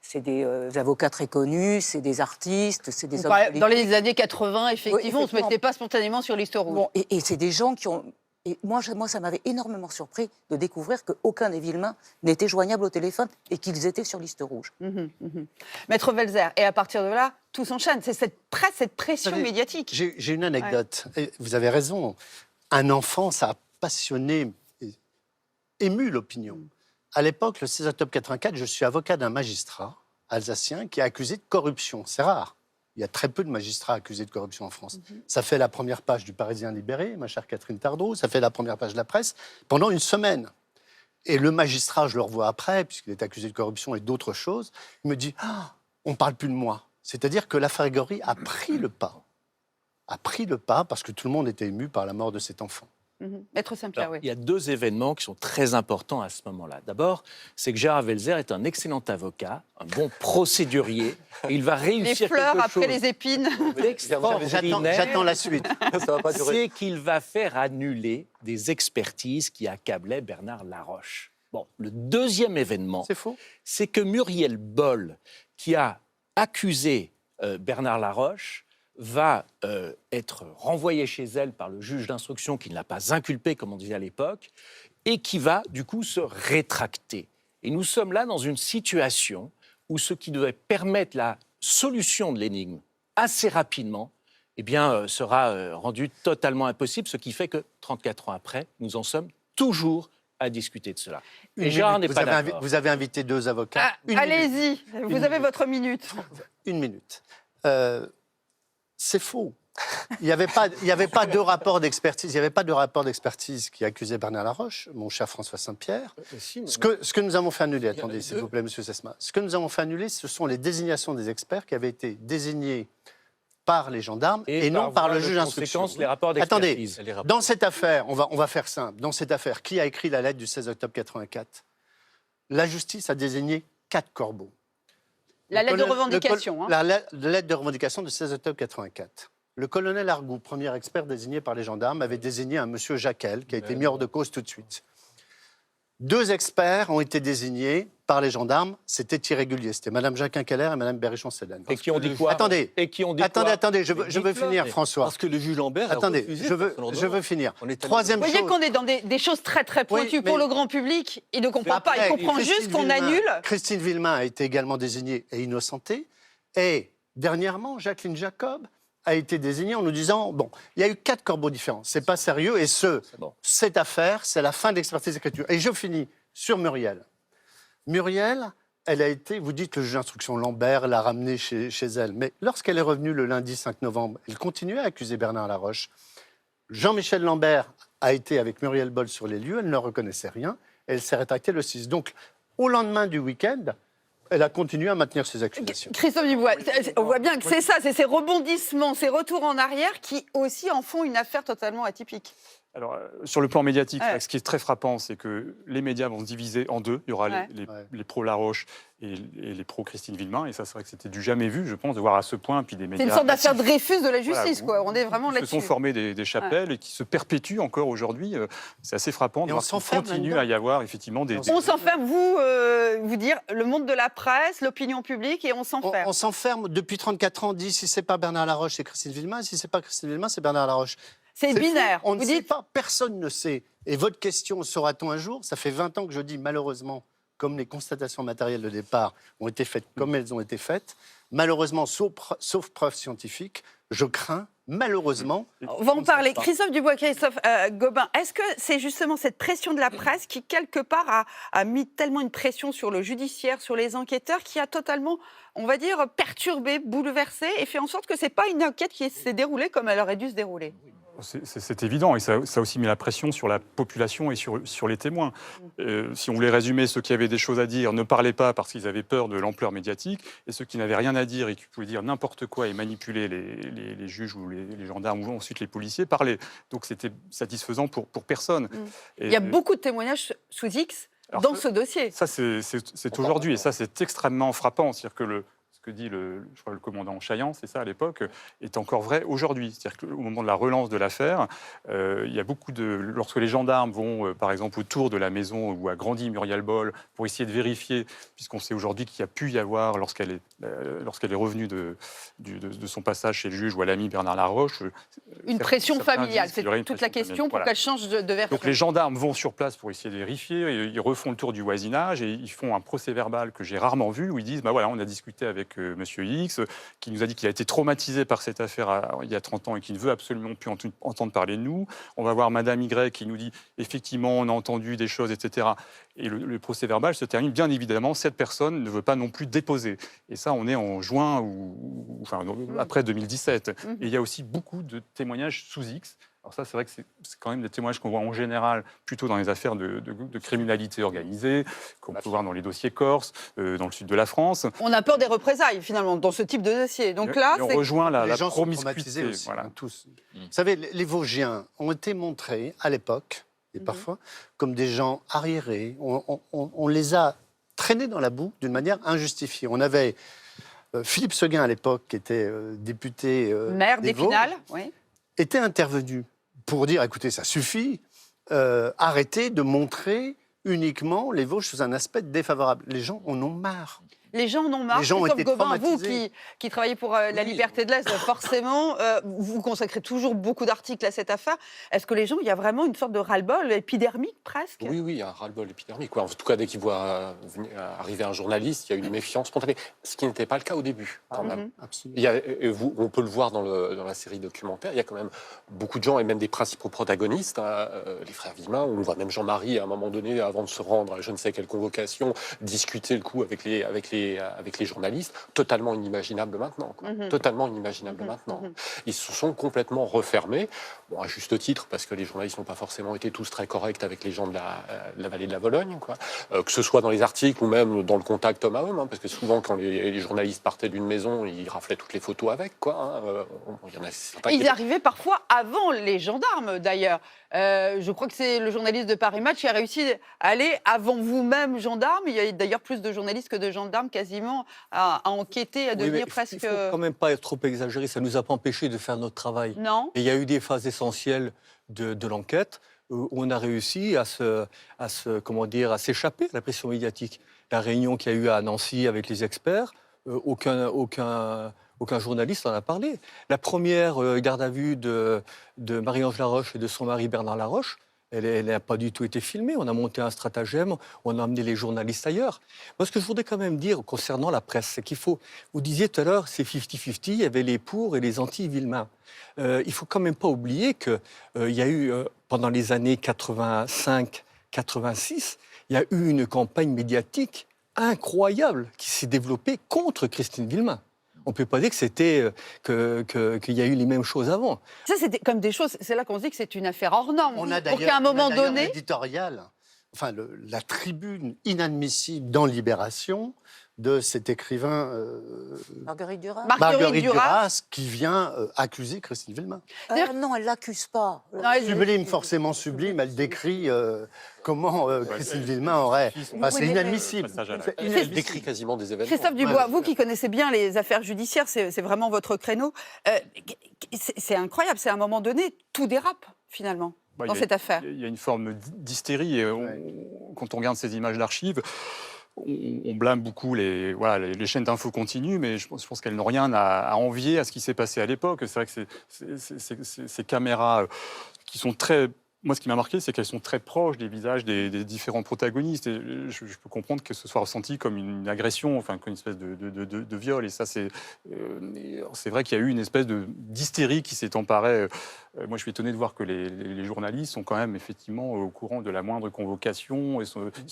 c'est des avocats très connus, c'est des artistes, c'est des hommes Dans politiques. les années 80, effectivement, on ne se effectivement. mettait pas spontanément sur liste rouge. Bon, et c'est des gens qui ont... Et moi, ça m'avait énormément surpris de découvrir qu'aucun des Villemain n'était joignable au téléphone et qu'ils étaient sur liste rouge. Maître Welser, et à partir de là, tout s'enchaîne. C'est cette pression Vous savez, médiatique. J'ai une anecdote. Et vous avez raison. Un enfant, ça a passionné, ému l'opinion. À l'époque, le 16 octobre 84, je suis avocat d'un magistrat alsacien qui est accusé de corruption. C'est rare. Il y a très peu de magistrats accusés de corruption en France. Ça fait la première page du Parisien libéré, ma chère Catherine Tardot, ça fait la première page de la presse, pendant une semaine. Et le magistrat, je le revois après, puisqu'il est accusé de corruption et d'autres choses, il me dit ah, on ne parle plus de moi. C'est-à-dire que l'affaire Grégory a pris le pas. A pris le pas parce que tout le monde était ému par la mort de cet enfant. Maître Saint-Pierre, Alors, oui. il y a deux événements qui sont très importants à ce moment-là. D'abord, c'est que Gérard Welser est un excellent avocat, un bon procédurier, et il va Les réussir fleurs quelque après chose les épines. d'extraordinaire. J'attends la suite. Ça va pas durer. C'est qu'il va faire annuler des expertises qui accablaient Bernard Laroche. Bon, le deuxième événement, C'est faux. c'est que Muriel Boll, qui a accusé Bernard Laroche, va être renvoyée chez elle par le juge d'instruction qui ne l'a pas inculpé, comme on disait à l'époque, et qui va du coup se rétracter. Et nous sommes là dans une situation où ce qui devait permettre la solution de l'énigme assez rapidement, eh bien, sera rendu totalement impossible, ce qui fait que 34 ans après, nous en sommes toujours à discuter de cela. Et Gérard n'est pas d'accord. Vous avez invité deux avocats. Ah, allez-y, vous avez votre minute. Une minute. C'est faux. Il n'y avait pas de rapport d'expertise. Il n'y avait pas de rapport d'expertise qui accusait Bernard Laroche, mon cher François Saint-Pierre. Ce que nous avons fait annuler, attendez, s'il vous plaît, Monsieur Sesma. Ce que nous avons fait annuler, ce sont les désignations des experts qui avaient été désignés par les gendarmes et non par le juge d'instruction. Les rapports Attendez, d'expertise. dans cette affaire, on va faire simple. Dans cette affaire, qui a écrit la lettre du 16 octobre 84 ? La justice a désigné 4 corbeaux. La lettre de revendication. La lettre de revendication du 16 octobre 84. Le colonel Argout, premier expert désigné par les gendarmes, avait désigné un monsieur Jacquel, qui a été mis hors de cause tout de suite. 2 experts ont été désignés par les gendarmes, c'était irrégulier. C'était Mme Jacquin-Keller et Mme Berrichon-Célène. Et qui ont dit quoi? Attendez, Et qui ont dit attendez, je Mais veux dites-le, finir, mais François. Parce que le juge Lambert Attendez, a refusé je de faire son veux ordonnance. finir. On est allé- Troisième Vous voyez chose. qu'on est dans des choses très très pointues. Oui, Pour mais- le grand public, il ne comprend pas. Après, Il comprend Christine juste qu'on Villemain- annule. Christine Villemain a été également désignée et innocentée. Et dernièrement, Jacqueline Jacob a été désignée en nous disant bon, il y a eu 4 corbeaux différents. C'est pas sérieux. Et bon. cette affaire, c'est la fin de l'expertise d'écriture. Et je finis sur Muriel. Muriel, elle a été, vous dites le juge d'instruction Lambert l'a ramenée chez elle. Mais lorsqu'elle est revenue le lundi 5 novembre, elle continuait à accuser Bernard Laroche. Jean-Michel Lambert a été avec Muriel Boll sur les lieux, elle ne reconnaissait rien, elle s'est rétractée le 6. Donc, au lendemain du week-end, elle a continué à maintenir ses accusations. Christophe Dubois, on voit bien que c'est ça, c'est ces rebondissements, ces retours en arrière qui aussi en font une affaire totalement atypique. Alors, sur le plan médiatique, Ouais. ce qui est très frappant, c'est que les médias vont se diviser en deux. Il y aura Ouais. Ouais. pro Laroche et les pro Christine Villemain. Et ça, c'est vrai que c'était du jamais vu, je pense, de voir à ce point. Puis des médias C'est une sorte d'affaire Dreyfus de la voilà, justice, quoi. On est vraiment se là-dessus. sont formés des chapelles et qui se perpétuent encore aujourd'hui. C'est assez frappant Et de on voir qu'il s'enferme continue là-dedans. à y avoir effectivement des... On s'enferme, vous dire le monde de la presse, l'opinion publique, et on s'enferme. On s'enferme depuis 34 ans, on dit si c'est pas Bernard Laroche, c'est Christine Villemain, si c'est pas Christine Villemain, c'est Bernard Laroche. C'est fou, binaire. On Vous ne sait dites, pas, personne ne sait. Et votre question, saura-t-on un jour? Ça fait 20 ans que je dis malheureusement, comme les constatations matérielles de départ ont été faites comme elles ont été faites, malheureusement, sauf preuve scientifique, je crains, malheureusement... on va en ne parler. sache pas. Christophe Dubois, Christophe Gobin, est-ce que c'est justement cette pression de la presse qui, quelque part, a mis tellement une pression sur le judiciaire, sur les enquêteurs, qui a totalement, on va dire, perturbé, bouleversé, et fait en sorte que ce n'est pas une enquête qui s'est déroulée comme elle aurait dû se dérouler? C'est évident, et ça a aussi mis la pression sur la population et sur les témoins. Si on voulait résumer, ceux qui avaient des choses à dire ne parlaient pas parce qu'ils avaient peur de l'ampleur médiatique, et ceux qui n'avaient rien à dire et qui pouvaient dire n'importe quoi et manipuler les juges ou les gendarmes ou ensuite les policiers parlaient. Donc c'était satisfaisant pour personne. Et, Il y a beaucoup de témoignages sous X alors, dans ce dossier. Ça, c'est aujourd'hui, et ça, c'est extrêmement frappant. C'est-à-dire que ce que dit je crois, le commandant Chaillan, c'est ça à l'époque, est encore vrai aujourd'hui. C'est-à-dire qu'au moment de la relance de l'affaire, il y a beaucoup de... Lorsque les gendarmes vont, par exemple, autour de la maison où a grandi Muriel Boll, pour essayer de vérifier, puisqu'on sait aujourd'hui qu'il y a pu y avoir, lorsqu'elle est revenue de son passage chez le juge ou à l'ami Bernard Laroche... Une pression certains familiale, disent c'est qu'il y aurait une toute la pression question pour familiale. qu'elle change de version. Donc les gendarmes vont sur place pour essayer de vérifier, et ils refont le tour du voisinage et ils font un procès-verbal que j'ai rarement vu où ils disent bah voilà, on a discuté avec Monsieur X qui nous a dit qu'il a été traumatisé par cette affaire il y a 30 ans et qu'il ne veut absolument plus entendre parler de nous. On va voir Madame Y qui nous dit effectivement on a entendu des choses, etc. Et le procès-verbal se termine bien évidemment, cette personne ne veut pas non plus déposer. Et ça, on est en juin ou après 2017. Et il y a aussi beaucoup de témoignages sous X. Alors ça, c'est vrai que c'est quand même des témoignages qu'on voit en général plutôt dans les affaires de criminalité organisée, qu'on peut voir dans les dossiers corses, dans le sud de la France. On a peur des représailles, finalement, dans ce type de dossier. Donc là, Et on c'est... rejoint la Les gens sont promiscuité. traumatisés aussi, Voilà. hein, tous. Vous savez, les Vosgiens ont été montrés à l'époque, et parfois, comme des gens arriérés. On les a traînés dans la boue d'une manière injustifiée. On avait Philippe Seguin à l'époque, qui était député Maire des Vosges, d'Épinal, oui. était intervenu pour dire, écoutez, ça suffit, arrêtez de montrer uniquement les Vosges sous un aspect défavorable. Les gens en ont marre. Les gens en ont marre. Les gens ont Christophe été Gobin, vous traumatisés. qui travaillez pour la liberté de l'Est, forcément, vous consacrez toujours beaucoup d'articles à cette affaire. Est-ce que les gens, il y a vraiment une sorte de ras-le-bol épidermique presque? Oui, oui, un ras-le-bol épidermique. En tout cas, dès qu'ils voient arriver un journaliste, il y a une méfiance spontanée. Ce qui n'était pas le cas au début, quand même. Absolument. On peut le voir dans la série documentaire, il y a quand même beaucoup de gens, et même des principaux protagonistes, les frères Villemain, on voit même Jean-Marie, à un moment donné, avant de se rendre à je ne sais quelle convocation, discuter le coup avec les journalistes, totalement inimaginable maintenant. Totalement inimaginable maintenant. Ils se sont complètement refermés, bon, à juste titre, parce que les journalistes n'ont pas forcément été tous très corrects avec les gens de la vallée de la Vologne, quoi. Que ce soit dans les articles ou même dans le contact homme à homme, parce que souvent, quand les journalistes partaient d'une maison, ils raflaient toutes les photos avec, quoi. Il y en a certains Ils arrivaient parfois avant les gendarmes, d'ailleurs. Je crois que c'est le journaliste de Paris Match qui a réussi à aller avant vous-même, gendarme. Il y a d'ailleurs plus de journalistes que de gendarmes quasiment à enquêter, à devenir presque... Il ne faut quand même pas être trop exagéré, ça ne nous a pas empêché de faire notre travail. Non. Et il y a eu des phases essentielles de l'enquête où on a réussi à s'échapper de la pression médiatique. la réunion qu'il y a eu à Nancy avec les experts, aucun journaliste en a parlé. La première garde à vue de Marie-Ange Laroche et de son mari Bernard Laroche, elle n'a pas du tout été filmée. On a monté un stratagème, on a emmené les journalistes ailleurs. Moi, ce que je voudrais quand même dire concernant la presse, c'est qu'il faut... Vous disiez tout à l'heure, c'est 50-50, il y avait les pour et les anti-Villemain. Il ne faut quand même pas oublier qu'il y a eu, pendant les années 85-86, il y a eu une campagne médiatique incroyable qui s'est développée contre Christine Villemain. On ne peut pas dire que c'était qu'il y a eu les mêmes choses avant. Ça, c'est comme des choses. C'est là qu'on se dit que c'est une affaire hors norme. On a pour qu'à un moment donné, l'éditorial, enfin la tribune inadmissible dans Libération de cet écrivain Marguerite Duras. Marguerite Duras qui vient accuser Christine Villemain. Non, elle l'accuse pas. Sublime, forcément sublime, elle décrit comment Christine Villemain aurait... Enfin, c'est inadmissible. Elle décrit quasiment des événements. Christophe Dubois, vous qui connaissez bien les affaires judiciaires, c'est vraiment votre créneau. C'est incroyable, c'est à un moment donné, tout dérape finalement dans cette affaire. Il y a une forme d'hystérie. Et quand on regarde ces images d'archives, on blâme beaucoup les chaînes d'infos continues, mais je pense qu'elles n'ont rien à envier à ce qui s'est passé à l'époque. C'est vrai que ces caméras qui sont très... Moi, ce qui m'a marqué, c'est qu'elles sont très proches des visages des différents protagonistes. Et je peux comprendre que ce soit ressenti comme une agression, enfin, comme une espèce de viol. Et ça, c'est vrai qu'il y a eu une espèce d'hystérie qui s'est emparée. Moi, je suis étonné de voir que les journalistes sont quand même effectivement au courant de la moindre convocation.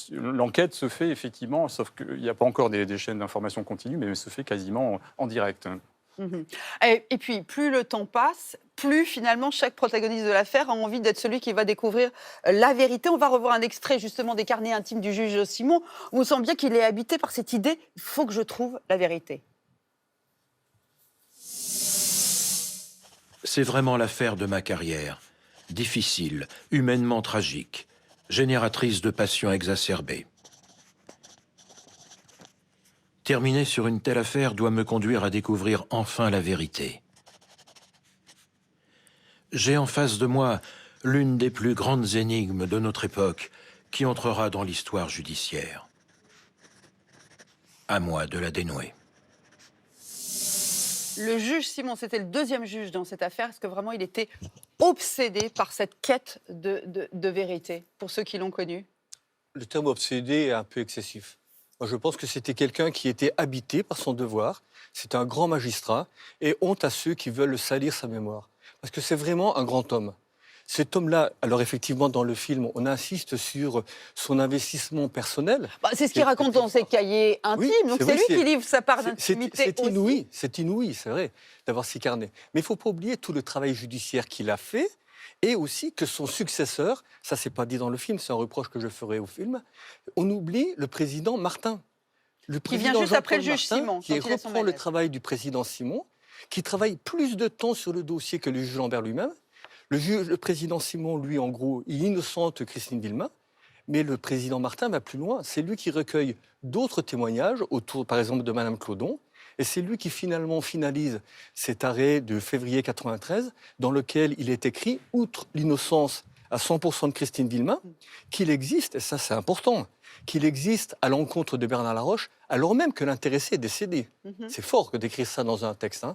L'enquête se fait effectivement, sauf qu'il n'y a pas encore des chaînes d'information continue, mais elle se fait quasiment en direct. Et puis, plus le temps passe, plus finalement chaque protagoniste de l'affaire a envie d'être celui qui va découvrir la vérité. On va revoir un extrait justement des carnets intimes du juge Simon, où on sent bien qu'il est habité par cette idée « il faut que je trouve la vérité ». C'est vraiment l'affaire de ma carrière. Difficile, humainement tragique, génératrice de passions exacerbées. Terminer sur une telle affaire doit me conduire à découvrir enfin la vérité. J'ai en face de moi l'une des plus grandes énigmes de notre époque qui entrera dans l'histoire judiciaire. À moi de la dénouer. Le juge Simon, c'était le deuxième juge dans cette affaire. Est-ce que vraiment il était obsédé par cette quête de vérité, pour ceux qui l'ont connu? Le terme obsédé est un peu excessif. Moi, je pense que c'était quelqu'un qui était habité par son devoir. C'était un grand magistrat. Et honte à ceux qui veulent salir sa mémoire. Parce que c'est vraiment un grand homme. Cet homme-là, alors effectivement, dans le film, on insiste sur son investissement personnel. C'est ce qu'il raconte dans ses cahiers intimes. Oui, donc c'est lui qui livre sa part d'intimité aussi. C'est inouï, c'est vrai, d'avoir ces carnets. Mais il ne faut pas oublier tout le travail judiciaire qu'il a fait. Et aussi que son successeur, ça c'est pas dit dans le film, c'est un reproche que je ferai au film, on oublie le président Martin. Qui vient juste après le juge Simon. Qui reprend le travail du président Simon, qui travaille plus de temps sur le dossier que le juge Lambert lui-même. Le président Simon, lui, en gros, il innocente Christine Villemain, mais le président Martin va plus loin. C'est lui qui recueille d'autres témoignages autour, par exemple, de Madame Clodon, et c'est lui qui finalement finalise cet arrêt de février 93, dans lequel il est écrit, outre l'innocence à 100% de Christine Villemain, qu'il existe, et ça c'est important, qu'il existe à l'encontre de Bernard Laroche, alors même que l'intéressé est décédé. C'est fort que d'écrire ça dans un texte,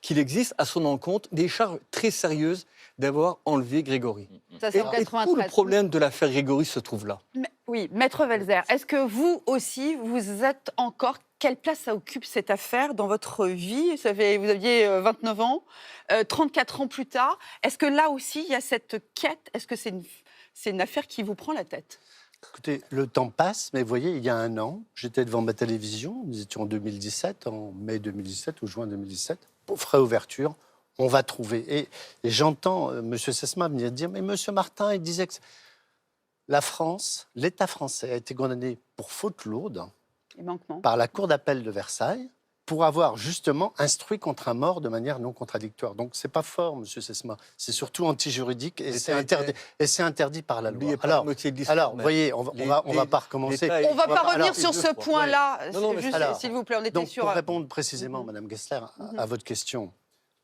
qu'il existe à son encontre des charges très sérieuses d'avoir enlevé Grégory. Ça, c'est en Et 93. tout le problème de l'affaire Grégory se trouve là. Oui, Maître Welzer, est-ce que vous aussi, vous êtes encore... Quelle place ça occupe cette affaire dans votre vie? Vous aviez 29 ans, 34 ans plus tard. Est-ce que là aussi, il y a cette quête? Est-ce que c'est une affaire qui vous prend la tête? Écoutez, le temps passe, mais vous voyez, il y a un an, j'étais devant ma télévision, nous étions en 2017, en mai 2017 ou juin 2017, pour réouverture, on va trouver. Et j'entends M. Sesma venir dire, mais M. Martin, il disait que la France, l'État français a été condamné pour faute lourde par la Cour d'appel de Versailles pour avoir justement instruit contre un mort de manière non contradictoire. Donc c'est pas fort, M. Sesma, c'est surtout anti-juridique et c'est interdit par la loi. Alors, vous voyez, on va pas recommencer. On va pas revenir sur ce point-là, s'il vous plaît, on était sur... Pour répondre précisément, Mme Gessler, à votre question,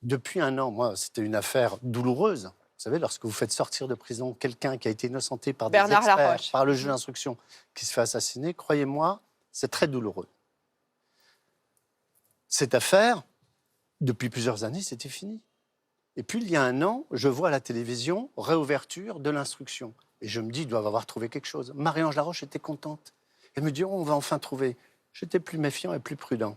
depuis un an, moi, c'était une affaire douloureuse. Vous savez, lorsque vous faites sortir de prison quelqu'un qui a été innocenté par des experts, par le juge d'instruction, qui se fait assassiner, croyez-moi, C'est très douloureux. Cette affaire, depuis plusieurs années, c'était fini. Et puis, il y a un an, je vois à la télévision réouverture de l'instruction. Et je me dis, ils doivent avoir trouvé quelque chose. Marie-Ange Laroche était contente. Elle me dit, oh, on va enfin trouver. J'étais plus méfiant et plus prudent.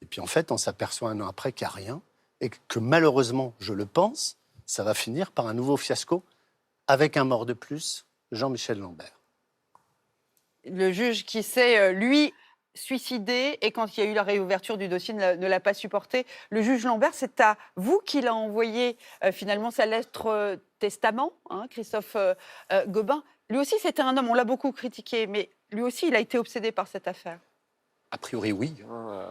Et puis, en fait, on s'aperçoit un an après qu'il n'y a rien. Et que malheureusement, je le pense, ça va finir par un nouveau fiasco avec un mort de plus, Jean-Michel Lambert. Le juge qui s'est, lui, suicidé et quand il y a eu la réouverture du dossier ne l'a pas supporté. Le juge Lambert, c'est à vous qu'il a envoyé finalement sa lettre testament, hein, Christophe Gobin. Lui aussi, c'était un homme, on l'a beaucoup critiqué, mais lui aussi, il a été obsédé par cette affaire. A priori, oui.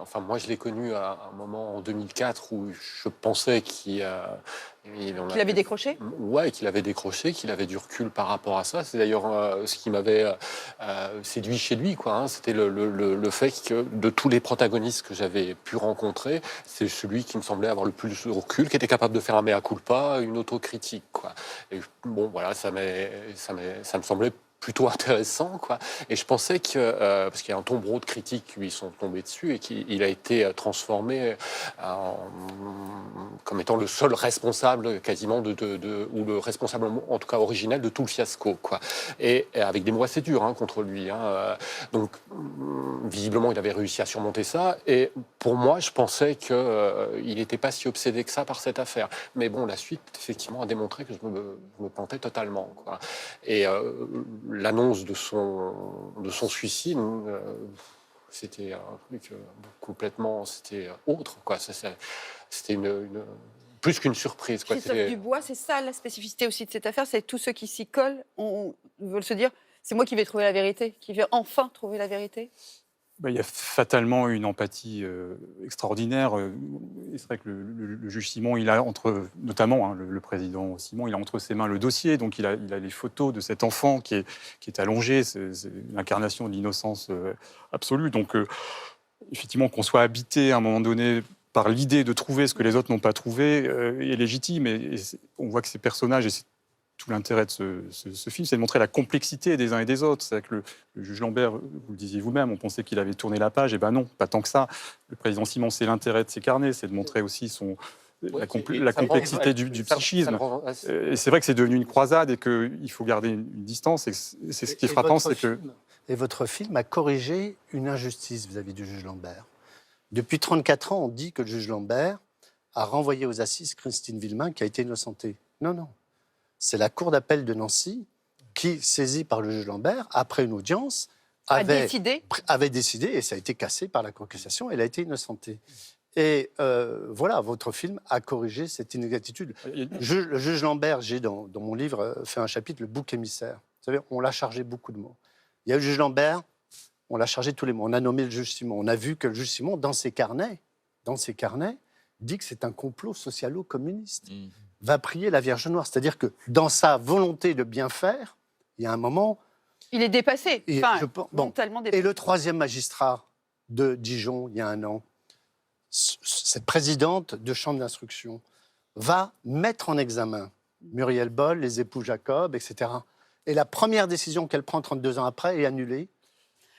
Enfin, moi, je l'ai connu à un moment en 2004 où je pensais qu'il avait décroché. Ouais, qu'il avait décroché, qu'il avait du recul par rapport à ça. C'est d'ailleurs ce qui m'avait séduit chez lui, quoi. Hein. C'était le fait que de tous les protagonistes que j'avais pu rencontrer, c'est celui qui me semblait avoir le plus de recul, qui était capable de faire un mea culpa, une autocritique, quoi. Et bon, voilà, ça me semblait plutôt intéressant, quoi. Et je pensais que, parce qu'il y a un tombereau de critiques qui lui sont tombés dessus et qu'il a été transformé comme étant le seul responsable quasiment ou le responsable en tout cas originel de tout le fiasco, quoi. Et avec des mots assez durs contre lui. Donc, visiblement, il avait réussi à surmonter ça. Et pour moi, je pensais qu'il n'était pas si obsédé que ça par cette affaire. Mais bon, la suite, effectivement, a démontré que je me plantais totalement, quoi. Et l'annonce de son suicide, c'était un truc complètement, c'était autre, quoi. C'était plus qu'une surprise, quoi. Christophe Dubois, c'est ça la spécificité aussi de cette affaire, c'est tous ceux qui s'y collent, veulent se dire, c'est moi qui vais trouver la vérité, qui vais enfin trouver la vérité. Il y a fatalement une empathie extraordinaire. Et c'est vrai que le juge Simon, il a notamment le président Simon, il a entre ses mains le dossier, donc il a les photos de cet enfant qui est allongé, c'est l'incarnation de l'innocence absolue. Donc effectivement, qu'on soit habité à un moment donné par l'idée de trouver ce que les autres n'ont pas trouvé est légitime. Et on voit que ces personnages, et c'est tout l'intérêt de ce film, c'est de montrer la complexité des uns et des autres. C'est que le juge Lambert, vous le disiez vous-même, on pensait qu'il avait tourné la page, et ben non, pas tant que ça. Le président Simon, c'est l'intérêt de ses carnets, c'est de montrer aussi la complexité du psychisme. Et c'est vrai que c'est devenu une croisade et qu'il faut garder une distance. Et c'est ce qui est frappant, c'est que... Et votre film a corrigé une injustice vis-à-vis du juge Lambert. Depuis 34 ans, on dit que le juge Lambert a renvoyé aux assises Christine Villemain qui a été innocentée. Non, non. C'est la cour d'appel de Nancy qui, saisie par le juge Lambert, après une audience, avait décidé, et ça a été cassé par la Cour de cassation, elle a été innocentée. Et voilà, votre film a corrigé cette inexactitude. Le juge Lambert, j'ai dans mon livre fait un chapitre, le bouc émissaire. Vous savez, on l'a chargé beaucoup de mots. Il y a le juge Lambert, on l'a chargé de tous les mots. On a nommé le juge Simon. On a vu que le juge Simon, dans ses carnets, dit que c'est un complot socialo-communiste. Va prier la Vierge Noire. C'est-à-dire que dans sa volonté de bien faire, il y a un moment... Il est dépassé, mentalement dépassé. Et le troisième magistrat de Dijon, il y a un an, cette présidente de chambre d'instruction, va mettre en examen Muriel Boll, les époux Jacob, etc. Et la première décision qu'elle prend 32 ans après est annulée.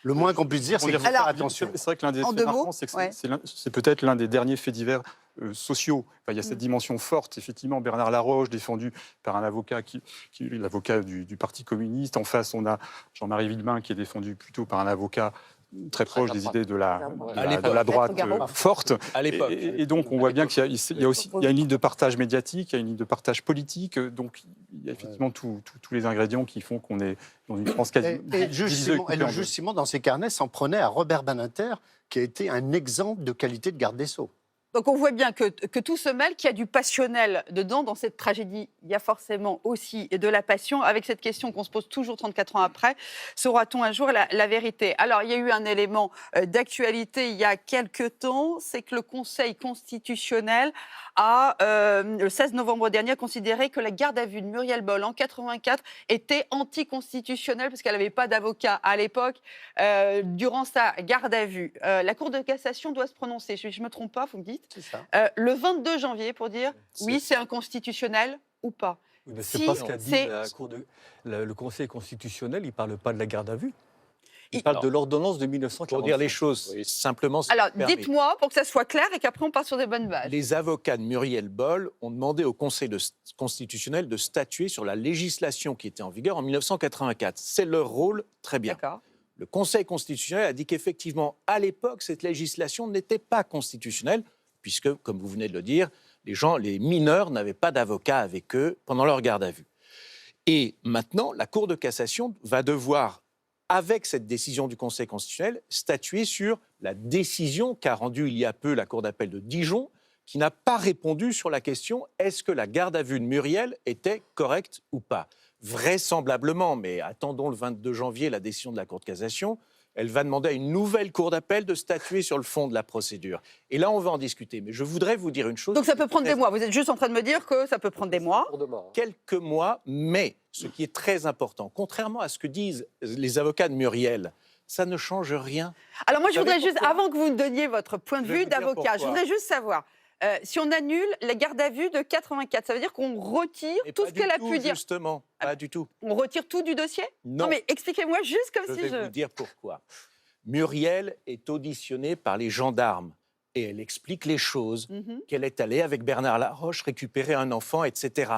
Le moins qu'on puisse dire, c'est qu'il faut faire attention. C'est vrai que l'un des faits marquants, c'est que c'est peut-être l'un des derniers faits divers sociaux. Enfin, il y a cette dimension forte. Effectivement, Bernard Laroche, défendu par un avocat qui est l'avocat du Parti communiste. En face, on a Jean-Marie Villemain, qui est défendu plutôt par un avocat très proche des idées de la droite forte. À l'époque. Et donc, on voit bien qu'il y a aussi une ligne de partage médiatique, il y a une ligne de partage politique. Donc, il y a effectivement tous les ingrédients qui font qu'on est dans une France quasi... Et le juge Simon, dans ses carnets, s'en prenait à Robert Badinter, qui a été un exemple de qualité de garde des Sceaux. Donc on voit bien que tout se mêle, qu'il y a du passionnel dedans. Dans cette tragédie, il y a forcément aussi de la passion. Avec cette question qu'on se pose toujours 34 ans après, saura-t-on un jour la vérité? Alors il y a eu un élément d'actualité il y a quelque temps, c'est que le Conseil constitutionnel a, le 16 novembre dernier, considéré que la garde à vue de Muriel Boll en 84 était anticonstitutionnelle parce qu'elle n'avait pas d'avocat à l'époque durant sa garde à vue. La Cour de cassation doit se prononcer, je ne me trompe pas, vous me dites, le 22 janvier pour dire oui, c'est inconstitutionnel ou pas. Oui, mais c'est pas ce qu'a dit le Conseil constitutionnel, il ne parle pas de la garde à vue. Il parle de l'ordonnance de 1945. Pour dire les choses simplement, si Alors, tu me permets. dites-moi pour que ça soit clair et qu'après on part sur des bonnes bases. Les avocats de Muriel Boll ont demandé au Conseil constitutionnel de statuer sur la législation qui était en vigueur en 1984. C'est leur rôle, très bien. D'accord. Le Conseil constitutionnel a dit qu'effectivement, à l'époque, cette législation n'était pas constitutionnelle, puisque, comme vous venez de le dire, les mineurs n'avaient pas d'avocat avec eux pendant leur garde à vue. Et maintenant, la Cour de cassation va devoir, avec cette décision du Conseil constitutionnel, statuer sur la décision qu'a rendue il y a peu la Cour d'appel de Dijon, qui n'a pas répondu sur la question « est-ce que la garde à vue de Muriel était correcte ou pas ?» Vraisemblablement, mais attendons le 22 janvier la décision de la Cour de cassation, elle va demander à une nouvelle Cour d'appel de statuer sur le fond de la procédure. Et là, on va en discuter. Mais je voudrais vous dire une chose. Donc ça peut prendre des mois. Vous êtes juste en train de me dire que ça peut prendre des mois. Quelques mois, mais ce qui est très important, contrairement à ce que disent les avocats de Muriel, ça ne change rien. Alors moi, je Vous savez voudrais juste, pourquoi avant que vous me donniez votre point de Je vais vue vous dire d'avocat, je pourquoi. voudrais juste savoir, si on annule la garde à vue de 84, ça veut dire qu'on retire Mais tout pas ce qu'elle a du tout, pu dire. Justement, pas du tout. On retire tout du dossier? Non. Mais expliquez-moi juste comme Je si vais vous dire pourquoi. Muriel est auditionnée par les gendarmes et elle explique les choses, Mhm. qu'elle est allée avec Bernard Laroche récupérer un enfant, etc.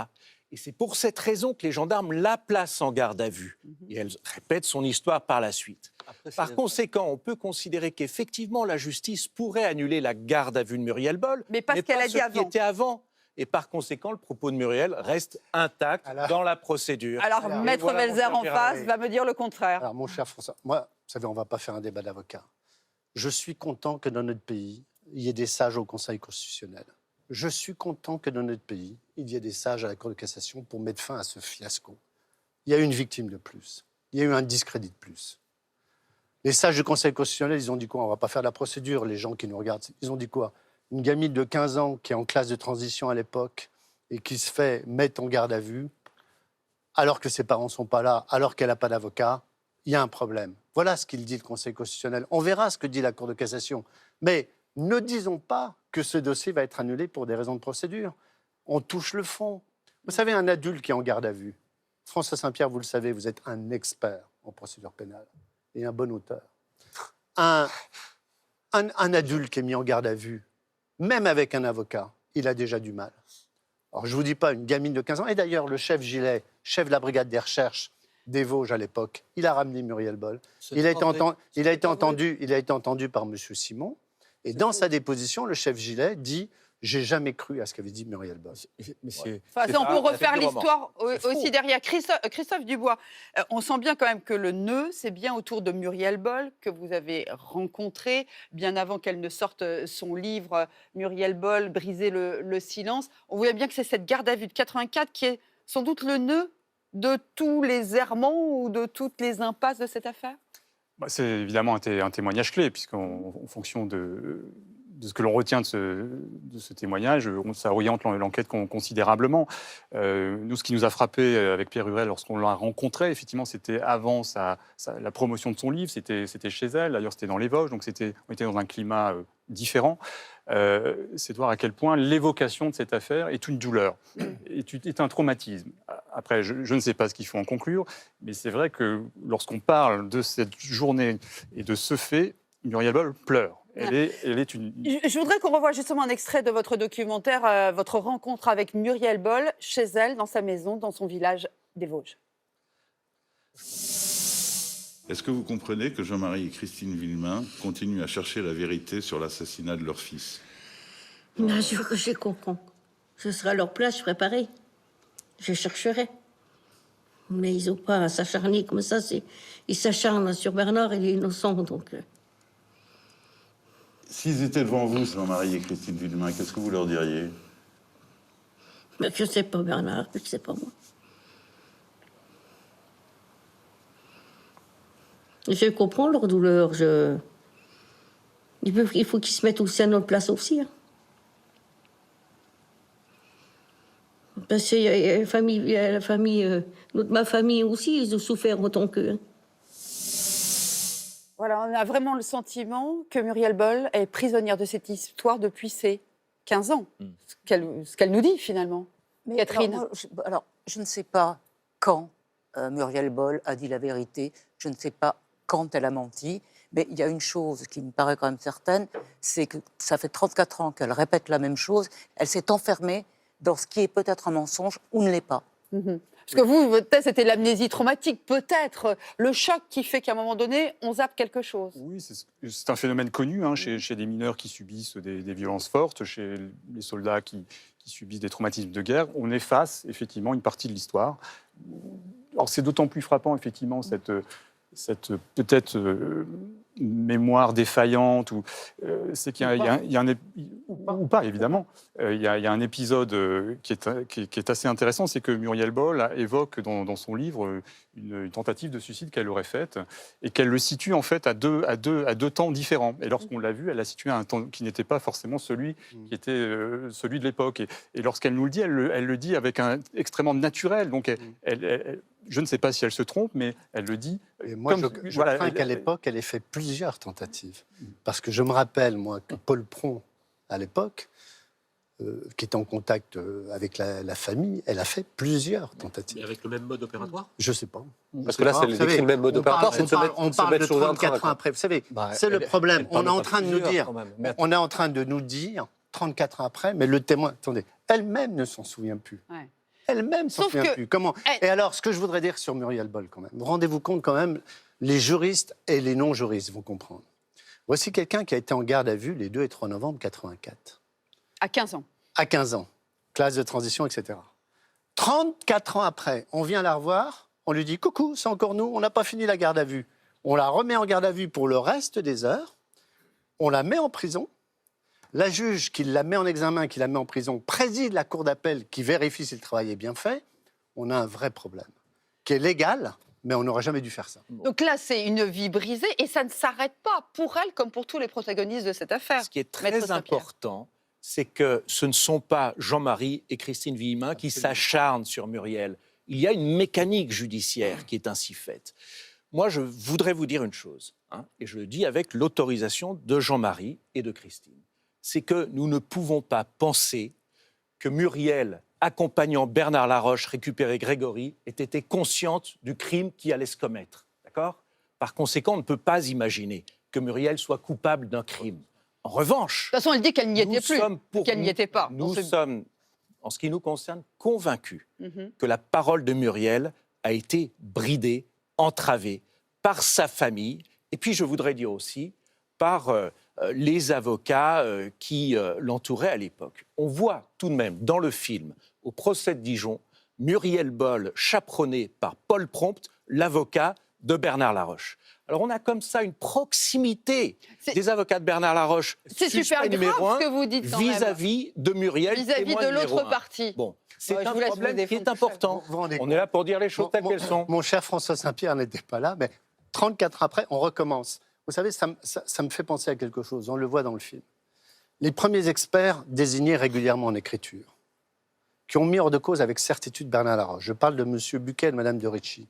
Et c'est pour cette raison que les gendarmes la placent en garde à vue. Et elle répète son histoire par la suite. Après, c'est- Par conséquent, on peut considérer qu'effectivement, la justice pourrait annuler la garde à vue de Muriel Boll, Mais pas ce qu'elle a dit qui avant. était avant. Et par conséquent, le propos de Muriel reste intact Alors- dans la procédure. Alors, Alors, Maître voilà, mon Belzer cher en Gérard. face va me dire le contraire. Alors, mon cher François, moi, vous savez, on ne va pas faire un débat d'avocats. Je suis content que dans notre pays, il y ait des sages au Conseil constitutionnel. Je suis content que dans notre pays, il y ait des sages à la Cour de cassation pour mettre fin à ce fiasco. Il y a eu une victime de plus. Il y a eu un discrédit de plus. Les sages du Conseil constitutionnel, ils ont dit quoi? On ne va pas faire la procédure, les gens qui nous regardent. Ils ont dit quoi? Une gamine de 15 ans qui est en classe de transition à l'époque et qui se fait mettre en garde à vue, alors que ses parents ne sont pas là, alors qu'elle n'a pas d'avocat, il y a un problème. Voilà ce qu'il dit, le Conseil constitutionnel. On verra ce que dit la Cour de cassation. Mais ne disons pas que ce dossier va être annulé pour des raisons de procédure. On touche le fond. Vous savez, un adulte qui est en garde à vue, François Saint-Pierre, vous le savez, vous êtes un expert en procédure pénale et un bon auteur. Un adulte qui est mis en garde à vue, même avec un avocat, il a déjà du mal. Alors, je ne vous dis pas une gamine de 15 ans. Et d'ailleurs, le chef Gillet, chef de la brigade des recherches des Vosges à l'époque, il a ramené Muriel Boll. Il a été entendu par M. Simon. Et dans sa déposition, le chef Gillet dit « J'ai jamais cru à ce qu'avait dit Muriel Boll ». Mais c'est- Enfin, C'est ça, on pas peut un refaire fait de roman. l'histoire C'est aussi faux. derrière. Christophe Dubois, on sent bien quand même que le nœud, c'est bien autour de Muriel Boll que vous avez rencontré, bien avant qu'elle ne sorte son livre Muriel Boll, Briser le silence. On voit bien que c'est cette garde à vue de 84 qui est sans doute le nœud de tous les errements ou de toutes les impasses de cette affaire. C'est évidemment un témoignage clé, puisqu'en fonction de ce que l'on retient de ce témoignage, ça oriente l'enquête considérablement. Nous, ce qui nous a frappé avec Pierre Hurel lorsqu'on l'a rencontré, effectivement, c'était avant la promotion de son livre, c'était chez elle, d'ailleurs c'était dans les Vosges, donc on était dans un climat différent. C'est de voir à quel point l'évocation de cette affaire est une douleur, est un traumatisme. Après, je ne sais pas ce qu'il faut en conclure, mais c'est vrai que lorsqu'on parle de cette journée et de ce fait, Muriel Boll pleure. Elle est une... Je voudrais qu'on revoie justement un extrait de votre documentaire, votre rencontre avec Muriel Boll, chez elle, dans sa maison, dans son village des Vosges. Est-ce que vous comprenez que Jean-Marie et Christine Villemain continuent à chercher la vérité sur l'assassinat de leur fils? Bien sûr que je comprends. Je serai à leur place, je ferai pareil. Je chercherai. Mais ils n'ont pas à s'acharner comme ça. Ils s'acharnent sur Bernard, il est innocent, donc... S'ils étaient devant vous, Jean-Marie et Christine Villemain, qu'est-ce que vous leur diriez? Mais je ne sais pas, Bernard, je ne sais pas moi. Je comprends leur douleur. Il faut qu'ils se mettent aussi à notre place aussi. Hein. Parce qu'il y a la famille, ma famille aussi, ils ont souffert autant qu'eux. Hein. Voilà, on a vraiment le sentiment que Muriel Boll est prisonnière de cette histoire depuis ses 15 ans. Ce qu'elle nous dit, finalement. Mais Catherine. alors, je ne sais pas quand Muriel Boll a dit la vérité. Je ne sais pas quand elle a menti. Mais il y a une chose qui me paraît quand même certaine, c'est que ça fait 34 ans qu'elle répète la même chose. Elle s'est enfermée dans ce qui est peut-être un mensonge ou ne l'est pas. Parce que vous, votre thèse, c'était l'amnésie traumatique, peut-être le choc qui fait qu'à un moment donné, on zappe quelque chose. Oui, c'est un phénomène connu chez des mineurs qui subissent des violences fortes, chez les soldats qui subissent des traumatismes de guerre. On efface effectivement une partie de l'histoire. Alors c'est d'autant plus frappant effectivement cette peut-être mémoire défaillante, c'est qu'il y a un ou pas évidemment, il y a un épisode qui est assez intéressant, c'est que Muriel Boll évoque dans son livre une tentative de suicide qu'elle aurait faite et qu'elle le situe en fait à deux temps différents. Et lorsqu'on l'a vu, elle l'a situé à un temps qui n'était pas forcément celui qui était celui de l'époque. Et lorsqu'elle nous le dit, elle le dit avec un extrêmement naturel. Donc je ne sais pas si elle se trompe, mais elle le dit. Et moi, je crains qu'à l'époque, elle ait fait plusieurs tentatives. Parce que je me rappelle, moi, que Paul Pron, à l'époque, qui était en contact avec la famille, elle a fait plusieurs tentatives. Mais avec le même mode opératoire ? Je ne sais pas. Parce que là, c'est décrit le même mode opératoire, c'est de se mettre on parle de sur un train, 34 ans après. Vous savez, c'est le problème. On est en train de nous dire, 34 ans après, mais le témoin, attendez, elle-même ne s'en souvient plus. Ouais. Elle-même ne s'en souvient plus. Comment ? Et alors, ce que je voudrais dire sur Muriel Boll, quand même, rendez-vous compte quand même, les juristes et les non-juristes vont comprendre. Voici quelqu'un qui a été en garde à vue les 2 et 3 novembre 84. À 15 ans. À 15 ans, classe de transition, etc. 34 ans après, on vient la revoir, on lui dit « Coucou, c'est encore nous, on n'a pas fini la garde à vue ». On la remet en garde à vue pour le reste des heures, on la met en prison. La juge qui la met en examen, qui la met en prison, préside la cour d'appel qui vérifie si le travail est bien fait. On a un vrai problème, qui est légal, mais on n'aurait jamais dû faire ça. Donc là, c'est une vie brisée et ça ne s'arrête pas pour elle comme pour tous les protagonistes de cette affaire. Ce qui est très important, c'est que ce ne sont pas Jean-Marie et Christine Villemin qui s'acharnent sur Muriel. Il y a une mécanique judiciaire qui est ainsi faite. Moi, je voudrais vous dire une chose, et je le dis avec l'autorisation de Jean-Marie et de Christine. C'est que nous ne pouvons pas penser que Muriel, accompagnant Bernard Laroche récupérer Grégory, ait été consciente du crime qui allait se commettre. D'accord ? Par conséquent, on ne peut pas imaginer que Muriel soit coupable d'un crime. En revanche... De toute façon, elle dit qu'elle n'y était plus, qu'elle n'y était pas. Nous sommes, en ce qui nous concerne, convaincus que la parole de Muriel a été bridée, entravée par sa famille, et puis je voudrais dire aussi par... les avocats qui l'entouraient à l'époque. On voit tout de même dans le film, au procès de Dijon, Muriel Boll chaperonnée par Paul Prompte, l'avocat de Bernard Laroche. Alors on a comme ça une proximité des avocats de Bernard Laroche. C'est super grave ce que vous dites quand même. Vis-à-vis de Muriel, vis-à-vis de l'autre partie. Bon, c'est un problème qui est important. On est là pour dire les choses telles qu'elles sont. Mon cher François Saint-Pierre n'était pas là, mais 34 ans après, on recommence. Vous savez, ça me fait penser à quelque chose, on le voit dans le film. Les premiers experts désignés régulièrement en écriture, qui ont mis hors de cause avec certitude Bernard Laroche. Je parle de M. Buquet et de Mme de Ricci.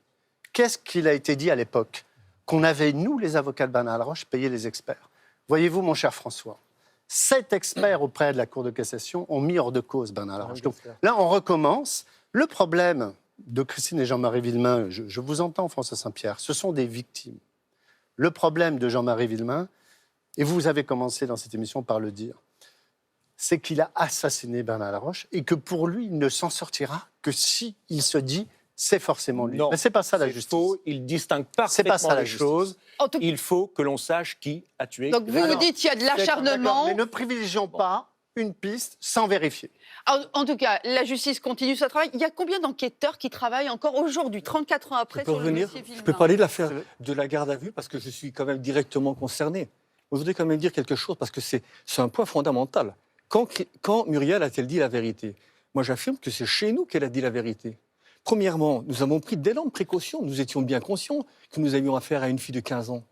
Qu'est-ce qu'il a été dit à l'époque ? Qu'on avait, nous, les avocats de Bernard Laroche, payé les experts. Voyez-vous, mon cher François, 7 experts auprès de la Cour de cassation ont mis hors de cause Bernard Laroche. Donc là, on recommence. Le problème de Christine et Jean-Marie Villemin, je vous entends, François Saint-Pierre, ce sont des victimes. Le problème de Jean-Marie Villemin, et vous avez commencé dans cette émission par le dire, c'est qu'il a assassiné Bernard Laroche et que pour lui, il ne s'en sortira que si il se dit c'est forcément lui. Non, mais c'est pas ça la justice. Faux, il distingue parfaitement les choses. Il faut que l'on sache qui a tué. Donc vous dites qu'il y a de l'acharnement. Mais ne privilégions pas une piste sans vérifier. En tout cas, la justice continue son travail. Il y a combien d'enquêteurs qui travaillent encore aujourd'hui, 34 ans après, sur le dossier Villemin ? Je peux parler de l'affaire de la garde à vue parce que je suis quand même directement concerné. Je voudrais quand même dire quelque chose parce que c'est un point fondamental. Quand Muriel a-t-elle dit la vérité ? Moi, j'affirme que c'est chez nous qu'elle a dit la vérité. Premièrement, nous avons pris d'énormes précautions. Nous étions bien conscients que nous avions affaire à une fille de 15 ans.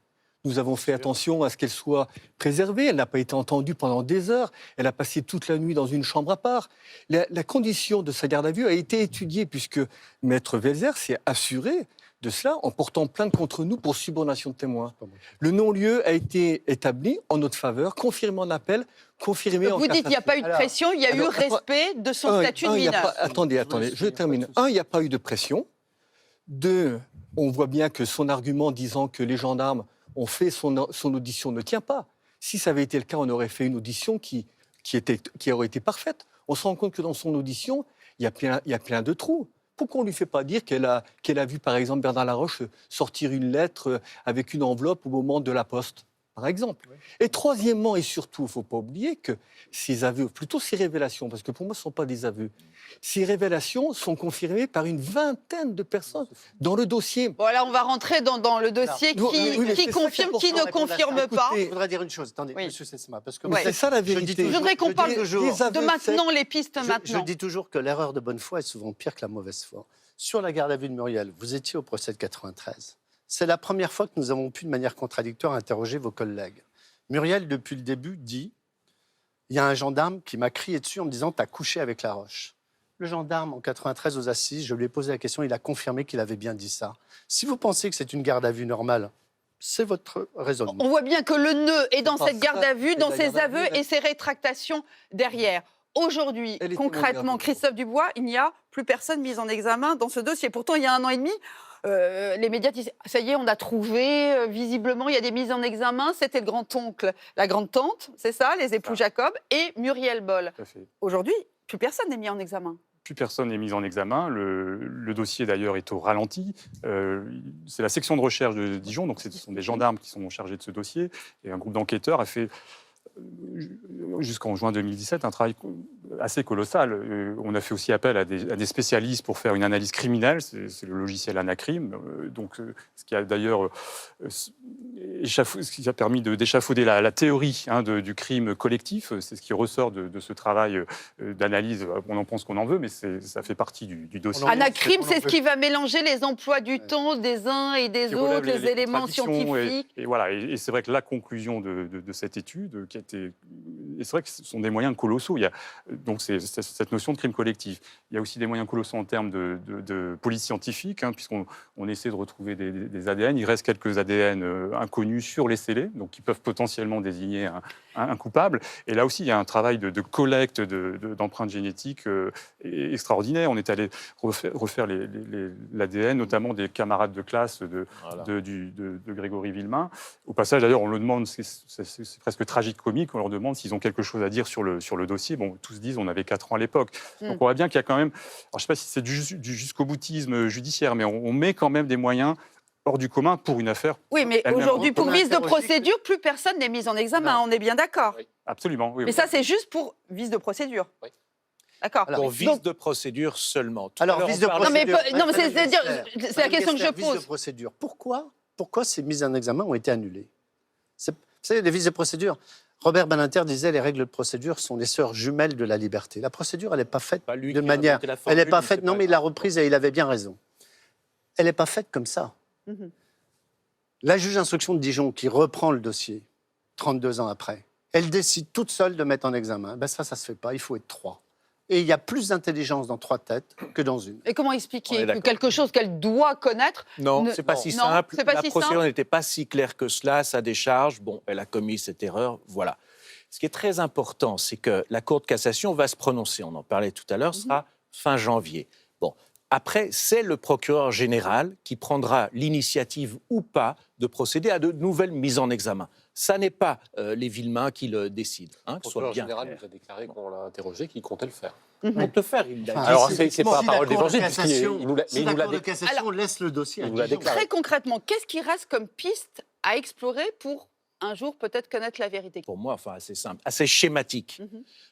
Nous avons fait attention à ce qu'elle soit préservée. Elle n'a pas été entendue pendant des heures. Elle a passé toute la nuit dans une chambre à part. La condition de sa garde à vue a été étudiée puisque Maître Welzer s'est assuré de cela en portant plainte contre nous pour subornation de témoins. Le non-lieu a été établi en notre faveur, confirmé en appel, confirmé en cassation. Vous dites qu'il n'y a pas eu de pression, il y a eu respect de son statut de mineur. Attendez, je termine. Il n'y a pas eu de pression. 2, on voit bien que son argument disant que les gendarmes ont fait son audition ne tient pas. Si ça avait été le cas, on aurait fait une audition qui aurait été parfaite. On se rend compte que dans son audition, il y a plein de trous. Pourquoi on ne lui fait pas dire qu'elle a vu, par exemple, Bernard Laroche sortir une lettre avec une enveloppe au moment de la poste, par exemple. Oui. Et troisièmement, et surtout, il ne faut pas oublier que ces aveux, plutôt ces révélations, parce que pour moi, ce ne sont pas des aveux, ces révélations sont confirmées par une vingtaine de personnes dans le dossier. Bon, là, on va rentrer dans le dossier qui confirme, qui ne confirme pas. Je voudrais dire une chose. Attendez, Monsieur Sesma, parce que c'est ça la vérité. Je voudrais qu'on parle de maintenant, les pistes maintenant. Je dis toujours que l'erreur de bonne foi est souvent pire que la mauvaise foi. Sur la garde à vue de Muriel, vous étiez au procès de 93. C'est la première fois que nous avons pu, de manière contradictoire, interroger vos collègues. Muriel, depuis le début, dit « Il y a un gendarme qui m'a crié dessus en me disant « T'as couché avec Laroche ». Le gendarme, en 93, aux assises, je lui ai posé la question, il a confirmé qu'il avait bien dit ça. Si vous pensez que c'est une garde à vue normale, c'est votre raisonnement. On voit bien que le nœud est dans cette garde à vue, dans ses aveux et ses rétractations derrière. Aujourd'hui, concrètement, Christophe Dubois, il n'y a plus personne mis en examen dans ce dossier. Pourtant, il y a 1 an et demi, les médias disent « ça y est, on a trouvé, visiblement, il y a des mises en examen ». C'était le grand-oncle, la grande-tante, c'est ça, les époux Jacob, et Muriel Boll. Aujourd'hui, plus personne n'est mis en examen. Plus personne n'est mis en examen. Le dossier, d'ailleurs, est au ralenti. C'est la section de recherche de Dijon, donc ce sont des gendarmes qui sont chargés de ce dossier. Et un groupe d'enquêteurs a fait, jusqu'en juin 2017, un travail assez colossal. On a fait aussi appel à des spécialistes pour faire une analyse criminelle. C'est le logiciel Anacrim. Donc, ce qui a d'ailleurs ce qui a permis d'échafauder la théorie du crime collectif. C'est ce qui ressort de ce travail d'analyse. On en pense qu'on en veut, mais ça fait partie du dossier. Anacrim, c'est ce qui va mélanger les emplois du temps des uns et des autres, les éléments scientifiques. Et voilà. Et c'est vrai que la conclusion de cette étude, qui a été... Et c'est vrai que ce sont des moyens colossaux. Il y a donc c'est cette notion de crime collectif. Il y a aussi des moyens colossaux en termes de police scientifique, puisqu'on essaie de retrouver des ADN. Il reste quelques ADN inconnus sur les scellés, donc qui peuvent potentiellement désigner un coupable. Et là aussi, il y a un travail de collecte d'empreintes génétiques extraordinaire. On est allé refaire l'ADN, notamment des camarades de classe de Grégory Villemain. Au passage, d'ailleurs, on le demande, c'est presque tragique-comique, on leur demande s'ils ont quelque chose à dire sur le dossier. Bon, tous disent on avait 4 ans à l'époque. Donc on voit bien qu'il y a quand même, alors, je ne sais pas si c'est du jusqu'au boutisme judiciaire, mais on met quand même des moyens hors du commun pour une affaire. Oui, mais aujourd'hui, pour vice de procédure, plus personne n'est mis en examen, on est bien d'accord. Oui. Absolument, oui. Mais ça, c'est juste pour vice de procédure. Oui. D'accord. Pour vice de procédure seulement. Alors, vice de procédure... Non, mais c'est la question que je pose. Vice de procédure. Pourquoi ces mises en examen ont été annulées? Vous savez, les vices de procédure... Robert Badinter disait les règles de procédure sont les sœurs jumelles de la liberté. La procédure, elle n'est pas faite de manière... Elle n'est pas faite... Non, mais il l'a reprise et il avait bien raison. Elle n'est pas faite comme ça. La juge d'instruction de Dijon, qui reprend le dossier 32 ans après, elle décide toute seule de mettre en examen. Ben ça ne se fait pas, il faut être 3. Et il y a plus d'intelligence dans 3 têtes que dans une. Et comment expliquer que quelque chose qu'elle doit connaître... Non, c'est pas si simple. La procédure n'était pas si claire que cela, à sa décharge. Bon, elle a commis cette erreur, voilà. Ce qui est très important, c'est que la Cour de cassation va se prononcer, on en parlait tout à l'heure, sera fin janvier. Bon, après, c'est le procureur général qui prendra l'initiative ou pas de procéder à de nouvelles mises en examen. Ça n'est pas les Villemain qui le décident. Le procureur général nous a déclaré, quand on l'a interrogé, qu'il comptait le faire. Compte le faire, il l'a dit. Alors, c'est pas parole d'évangile, si la Cour de cassation laisse le dossier à Dijon. Très concrètement, qu'est-ce qui reste comme piste à explorer pour un jour peut-être connaître la vérité? Pour moi, enfin, assez simple, assez schématique.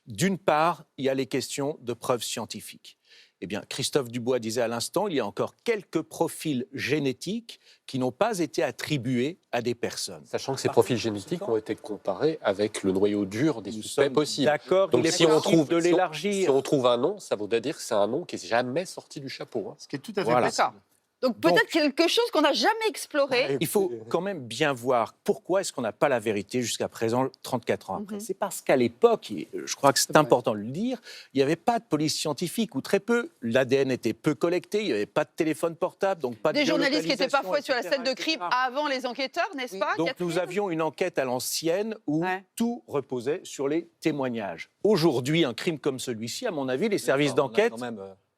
D'une part, il y a les questions de preuves scientifiques. Eh bien, Christophe Dubois disait à l'instant, il y a encore quelques profils génétiques qui n'ont pas été attribués à des personnes. Sachant que ces profils génétiques ont été comparés avec le noyau dur des suspects possibles. D'accord, donc si on trouve de l'élargir. Si on trouve un nom, ça voudrait dire que c'est un nom qui n'est jamais sorti du chapeau. Ce qui est tout à fait possible. Donc peut-être quelque chose qu'on n'a jamais exploré. Il faut quand même bien voir pourquoi est-ce qu'on n'a pas la vérité jusqu'à présent, 34 ans après. C'est parce qu'à l'époque, et je crois que c'est important de le dire, il n'y avait pas de police scientifique, ou très peu. L'ADN était peu collecté, il n'y avait pas de téléphone portable, donc pas de journalistes qui étaient parfois etc., sur la scène de crime avant les enquêteurs, n'est-ce pas, donc Catherine ? nous avions une enquête à l'ancienne où tout reposait sur les témoignages. Aujourd'hui, un crime comme celui-ci, à mon avis, les services d'enquête...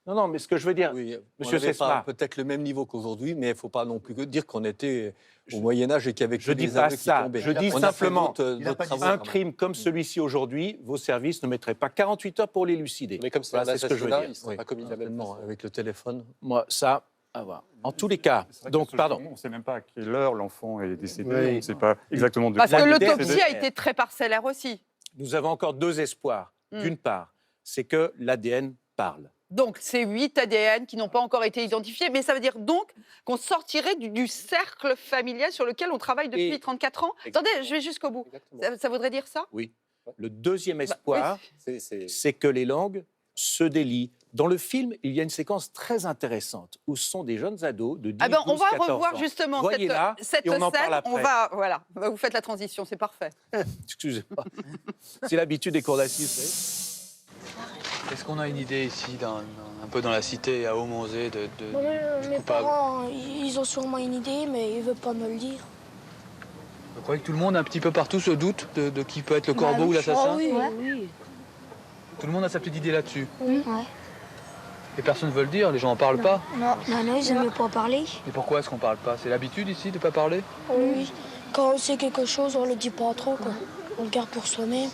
Non, non, mais ce que je veux dire, Oui, Monsieur on avait Sesma, peut-être le même niveau qu'aujourd'hui, mais il ne faut pas non plus dire qu'on était au Moyen-Âge et qu'il y avait que je dis des pas aveux qui ça. tombaient. Je dis On a fait simplement, d'autres travaux, un quand même. crime comme celui-ci aujourd'hui, vos services ne mettraient pas 48 heures pour l'élucider. Mais comme c'est Voilà, un c'est ce que je veux assassinat, dire. il ne sera pas commis de la même Certainement, façon. avec le téléphone. Moi, ça, à voir. En tous les cas, C'est vrai que donc, ce pardon. jour, on ne sait même pas à quelle heure l'enfant est décédé. Oui. On ne sait pas exactement de Parce La que DDR, l'autopsie a été très parcellaire aussi. Nous avons encore deux espoirs. Mm. D'une part, c'est que l'ADN parle. Donc, c'est 8 ADN qui n'ont pas encore été identifiés, mais ça veut dire donc qu'on sortirait du cercle familial sur lequel on travaille depuis Et- 34 ans. Attendez, je vais jusqu'au bout. Exactement. Ça voudrait dire ça? Oui. Le deuxième Bah, espoir, C'est- c'est que les langues se délient. Dans le film, il y a une séquence très intéressante où ce sont des jeunes ados de 10, Ah ben, on 12, va 14 revoir ans. justement Voyez-la, cette et on en parle scène. après. On va, voilà, vous faites la transition, c'est parfait. Excusez-moi. C'est l'habitude des cours d'assises, vous savez. Est-ce qu'on a une idée ici, un peu dans la cité, à Aumont-Zé, du Mes coupable? parents, ils ont sûrement une idée, mais ils ne veulent pas me le dire. Vous croyez que tout le monde, un petit peu partout, se doute de qui peut être le corbeau ou l'assassin? oui, oui. Tout le monde a sa petite idée là-dessus. Ouais. Et personne ne veut le dire, les gens n'en parlent pas. Non, non, ils n'aiment pas parler. Et pourquoi est-ce qu'on parle pas? C'est l'habitude ici de pas parler? Oui. Quand on sait quelque chose, on le dit pas trop, quoi. On le garde pour soi-même.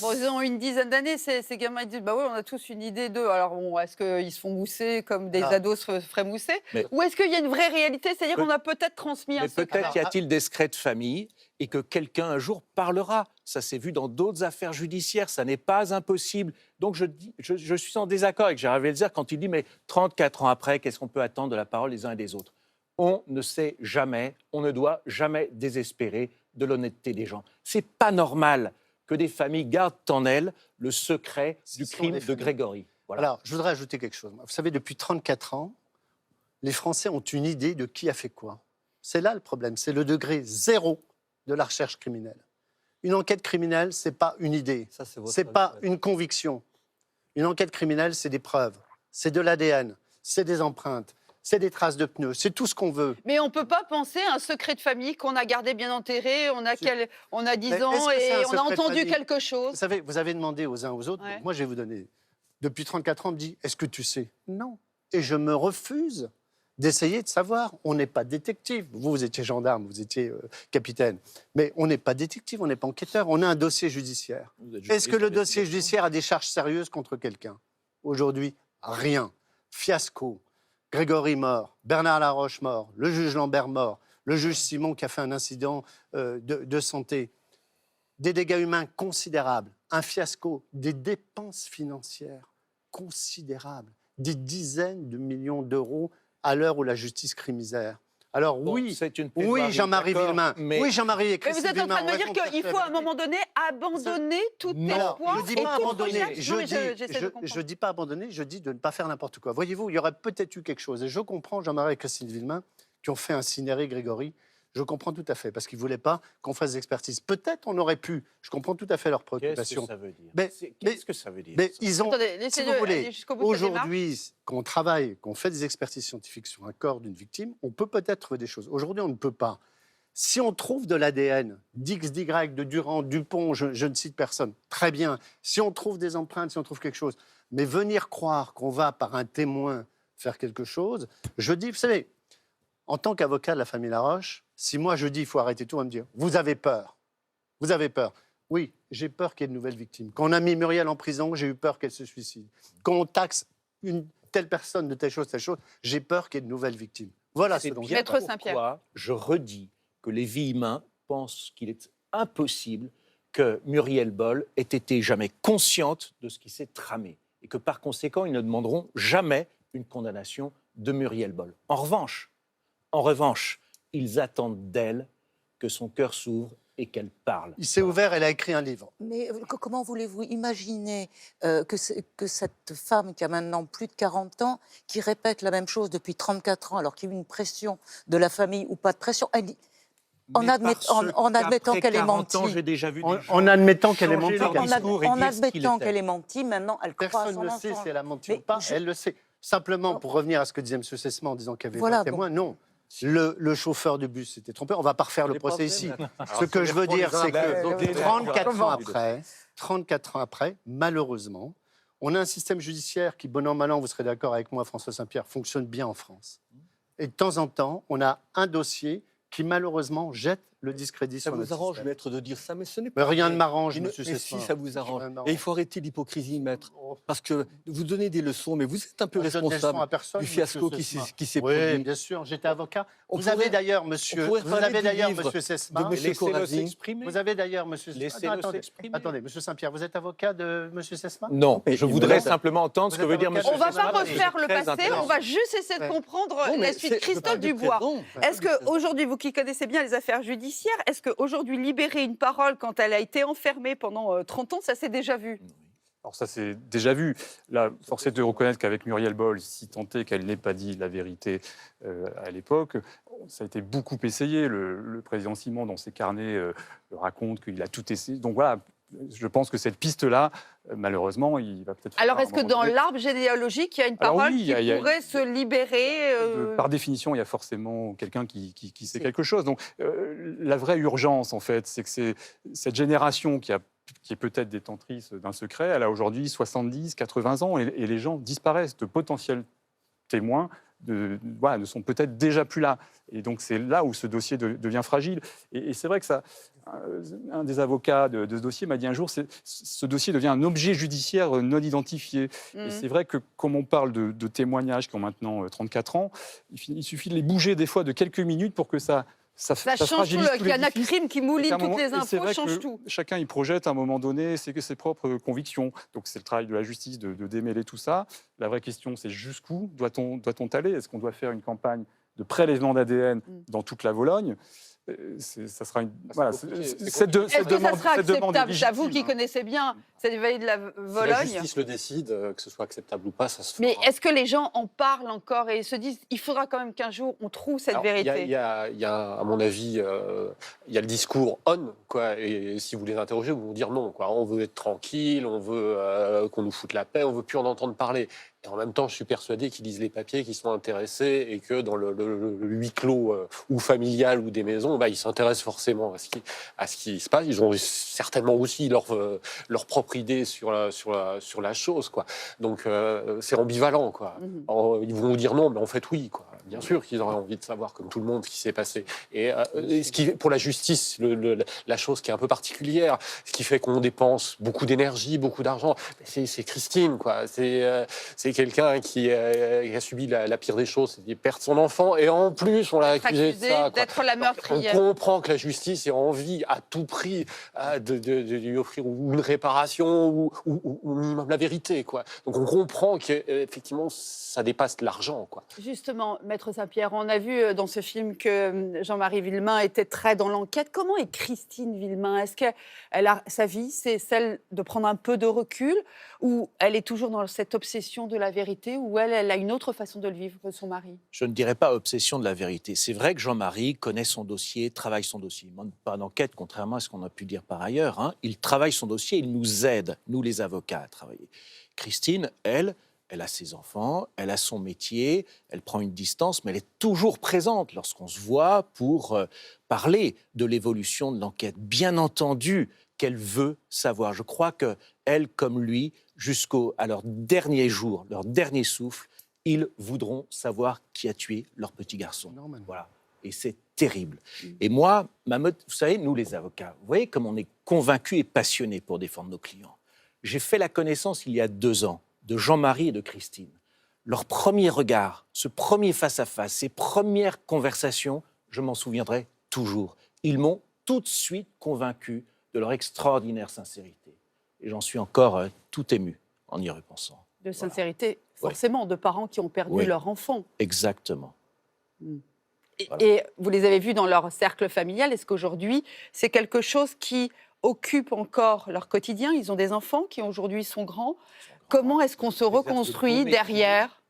Bon, ils ont une dizaine d'années, ces gamins, ils disent, bah oui, on a tous une idée d'eux. Alors, bon, est-ce qu'ils se font mousser comme des Ah. ados se feraient mousser? Mais- Ou est-ce qu'il y a une vraie réalité? C'est-à-dire qu'on a peut-être transmis un Mais secret. peut-être y a-t-il des secrets de famille et que quelqu'un un jour parlera. Ça s'est vu dans d'autres affaires judiciaires, ça n'est pas impossible. Donc je suis en désaccord avec Gérard Welzer quand il dit mais 34 ans après, qu'est-ce qu'on peut attendre de la parole des uns et des autres? On ne sait jamais, on ne doit jamais désespérer de l'honnêteté des gens. C'est pas normal que des familles gardent en elles le secret du Ce sont crime des de familles. Grégory. Voilà. Alors, je voudrais ajouter quelque chose. Vous savez, depuis 34 ans, les Français ont une idée de qui a fait quoi. C'est là le problème, c'est le degré zéro de la recherche criminelle. Une enquête criminelle, ce n'est pas une idée, Ça, c'est votre ce n'est pas avis. une conviction. Une enquête criminelle, c'est des preuves, c'est de l'ADN, c'est des empreintes, c'est des traces de pneus, c'est tout ce qu'on veut. Mais on ne peut pas penser à un secret de famille qu'on a gardé bien enterré, on a 10 Mais ans est-ce que c'est et un on a secret de entendu famille quelque Vous chose. savez, vous avez demandé aux uns aux autres, Ouais. donc moi je vais vous donner. Depuis 34 ans, on me dit, est-ce que tu sais? Non. Et je me refuse d'essayer de savoir. On n'est pas détective. Vous étiez gendarme, vous étiez capitaine. Mais on n'est pas détective, on n'est pas enquêteur. On a un dossier judiciaire. Vous êtes Est-ce que le juriste dossier d'investigation. judiciaire a des charges sérieuses contre quelqu'un? Aujourd'hui, rien. Fiasco. Grégory mort, Bernard Laroche mort, le juge Lambert mort, le juge Simon qui a fait un incident de santé. Des dégâts humains considérables, un fiasco, des dépenses financières considérables, des dizaines de millions d'euros à l'heure où la justice crie misère. Alors Bon, oui, c'est une oui, plaidoirie, Jean-marie d'accord, Villemain, mais- oui, Jean-Marie et Mais Christine vous êtes en train de me Villemain dire ont qu'il raison faut tout à à un fait. moment donné abandonner tout Non, espoir je dis et pas toute abandonner. recherche. Je Non, mais dis, j'essaie de je comprendre. dis pas abandonner. Je dis de ne pas faire n'importe quoi. Voyez-vous, il y aurait peut-être eu quelque chose. Et je comprends Jean-Marie et Christine Villemain qui ont fait incinérer Grégory. Je comprends tout à fait parce qu'ils voulaient pas qu'on fasse des expertises. Peut-être on aurait pu. Je comprends tout à fait leurs Qu'est-ce que préoccupations. ça veut dire? Mais- Qu'est-ce que ça veut dire? Mais ils ont. Attendez, Si laissez-le vous voulez, aller jusqu'au bout de sa démarche. aujourd'hui, qu'on travaille, qu'on fait des expertises scientifiques sur un corps d'une victime, on peut peut-être trouver des choses. Aujourd'hui, on ne peut pas. Si on trouve de l'ADN, d'X, d'Y, de Durand, Dupont, je ne cite personne, très bien. Si on trouve des empreintes, si on trouve quelque chose, mais venir croire qu'on va, par un témoin, faire quelque chose, je dis, vous savez, en tant qu'avocat de la famille Laroche, si moi je dis il faut arrêter tout, on va me dire, vous avez peur. Vous avez peur. Oui, j'ai peur qu'il y ait de nouvelles victimes. Quand on a mis Muriel en prison, j'ai eu peur qu'elle se suicide. Quand on taxe une telle personne de telle chose, j'ai peur qu'il y ait de nouvelles victimes. Voilà ce C'est dont bien Maître Saint-Pierre. pourquoi je redis que les vies humaines pensent qu'il est impossible que Muriel Boll ait été jamais consciente de ce qui s'est tramé et que par conséquent, ils ne demanderont jamais une condamnation de Muriel Boll. En revanche, ils attendent d'elle que son cœur s'ouvre et qu'elle parle. Il s'est ouvert, elle a écrit un livre. Mais comment voulez-vous imaginer que cette femme qui a maintenant plus de 40 ans, qui répète la même chose depuis 34 ans, alors qu'il y a eu une pression de la famille ou pas de pression, elle dit, en Mais admettant qu'elle ait menti. J'ai déjà vu des gens En admettant qu'elle ait changer menti. leur En, discours et en dire ce qu'il admettant était. qu'elle ait menti, maintenant elle croit à Personne son ne sait mensonge. si elle a menti Mais ou pas, je- elle le sait. Simplement, pour revenir à ce que disait M. Sesman en disant qu'il y avait Voilà, des témoins, non. Le chauffeur de bus s'était trompé. On ne va pas refaire le n'est pas procès vrai, ici. mais- Ce que je veux dire, c'est que Donc, 34 ans après, 34 ans après, malheureusement, On a un système judiciaire qui, bon an, mal an, vous serez d'accord avec moi, François Saint-Pierre, fonctionne bien en France. Et de temps en temps, on a un dossier qui, malheureusement, jette le discrédit Ça sur vous notre arrange, système. maître, de dire ça, mais ce n'est Mais pas rien vrai. ne m'arrange, Mais monsieur mais Cesmin. si, ça vous arrange. Rien ne Et il faut arrêter l'hypocrisie, maître. Parce que vous donnez des leçons, mais vous êtes un peu Je donne des leçons responsable à personne, du fiasco monsieur qui s'est Oui, produit. bien sûr, j'étais avocat. On Vous pourrait- avez d'ailleurs, on monsieur, pourrait vous parler avez du d'ailleurs, livre monsieur de Cesmin, monsieur Laissez-le Corazzi. s'exprimer. vous avez d'ailleurs, monsieur Laissez-le attendez, s'exprimer. attendez, monsieur Saint-Pierre, vous êtes avocat de monsieur Cesmin? Non, Mais je il voudrais me- simplement entendre ce Vous que êtes veut dire avocat monsieur On ne va Cesmin, pas Cesmin, parce que refaire c'est le très passé, intéressant. on va juste essayer de Ouais. comprendre Non, mais la suite. c'est- je Christophe parle du Dubois, présent. est-ce qu'aujourd'hui, vous qui connaissez bien les affaires judiciaires, est-ce qu'aujourd'hui, libérer une parole quand elle a été enfermée pendant 30 ans, ça s'est déjà vu? Alors ça, c'est déjà vu. Là, force est de reconnaître qu'avec Muriel Boll, si tant est qu'elle n'ait pas dit la vérité à l'époque, ça a été beaucoup essayé. Le président Simon, dans ses carnets, raconte qu'il a tout essayé. Donc voilà, je pense que cette piste-là, malheureusement, il va peut-être... Alors, falloir, est-ce à un que moment dans donné- l'arbre généalogique, il y a une Alors parole oui, qui il y a- pourrait se libérer Par définition, il y a forcément quelqu'un qui sait quelque chose. Donc, la vraie urgence, en fait, c'est que c'est cette génération qui est peut-être détentrice d'un secret, elle a aujourd'hui 70, 80 ans, et les gens disparaissent. De potentiels témoins voilà, ne sont peut-être déjà plus là. Et donc, c'est là où ce dossier devient fragile. Et c'est vrai que ça... Un des avocats de ce dossier m'a dit un jour, ce dossier devient un objet judiciaire non identifié. Et c'est vrai que comme on parle de témoignages qui ont maintenant 34 ans, il suffit de les bouger des fois de quelques minutes pour que ça Ça change tout, fragilise le tout l'édifice. canacrim qui mouline Et qu'à un toutes moment- les et c'est infos, vrai change que tout. Chacun y projette à un moment donné ses propres convictions. Donc c'est le travail de la justice de démêler tout ça. La vraie question, c'est jusqu'où doit-on aller? Est-ce qu'on doit faire une campagne de prélèvement d'ADN dans toute la Vologne? Ça sera une. Voilà, compliqué, c'est cette compliqué. Est-ce que ça demande- sera cette demande est acceptable? C'est à vous qui légitime, hein. connaissez bien cette vallée de la Si la Vologne. justice le décide, que ce soit acceptable ou pas, ça se fera. Mais est-ce que les gens en parlent encore et se disent il faudra quand même qu'un jour on trouve cette Alors, vérité? Il y a, à mon avis, il y a le discours on, quoi. Et si vous les interrogez, vous vont dire non, quoi. On veut être tranquille, on veut qu'on nous foute la paix, on veut plus en entendre parler. Et en même temps, je suis persuadé qu'ils lisent les papiers, qu'ils sont intéressés et que dans le huis clos ou familial ou des maisons, bah, ils s'intéressent forcément à ce qui se passe. Ils ont certainement aussi leur propre idée sur la chose, quoi. Donc c'est ambivalent, quoi. Alors, ils vont vous dire non, mais en fait oui, quoi. Bien sûr qu'ils auraient envie de savoir, comme tout le monde, ce qui s'est passé. Et ce qui, pour la justice, la chose qui est un peu particulière, ce qui fait qu'on dépense beaucoup d'énergie, beaucoup d'argent, c'est Christine, quoi. C'est quelqu'un qui a subi la pire des choses, c'est perdre son enfant, et en plus, on l'a accusé de ça, quoi. d'être la Donc, meurtrière. on comprend que la justice ait envie, à tout prix, de lui offrir ou une réparation ou minimum la vérité, quoi. Donc on comprend qu'effectivement, ça dépasse l'argent, quoi. Justement, Maître Saint-Pierre, on a vu dans ce film que Jean-Marie Villemain était très dans l'enquête. Comment est Christine Villemain? Est-ce qu'elle a sa vie, c'est celle de prendre un peu de recul, ou elle est toujours dans cette obsession de la vérité, ou elle a une autre façon de le vivre que son mari? Je ne dirais pas obsession de la vérité. C'est vrai que Jean-Marie connaît son dossier, travaille son dossier. Il ne demande pas d'enquête, contrairement à ce qu'on a pu dire par ailleurs, hein. Il travaille son dossier, il nous aide, nous les avocats, à travailler. Christine, elle a ses enfants, elle a son métier, elle prend une distance, mais elle est toujours présente lorsqu'on se voit pour parler de l'évolution de l'enquête. Bien entendu qu'elle veut savoir. Je crois qu'elle, comme lui, à leur dernier jour, leur dernier souffle, ils voudront savoir qui a tué leur petit garçon. Voilà. Et c'est terrible. Et moi, vous savez, nous les avocats, vous voyez comme on est convaincus et passionnés pour défendre nos clients. J'ai fait la connaissance il y a 2 ans de Jean-Marie et de Christine. Leur premier regard, ce premier face-à-face, ces premières conversations, je m'en souviendrai toujours. Ils m'ont tout de suite convaincu de leur extraordinaire sincérité. Et j'en suis encore tout ému en y repensant. De sincérité, forcément, de parents qui ont perdu leur enfant. Exactement. Et vous les avez vus dans leur cercle familial. Est-ce qu'aujourd'hui, c'est quelque chose qui occupe encore leur quotidien? Ils ont des enfants qui aujourd'hui sont grands. Comment est-ce qu'on se reconstruit derrière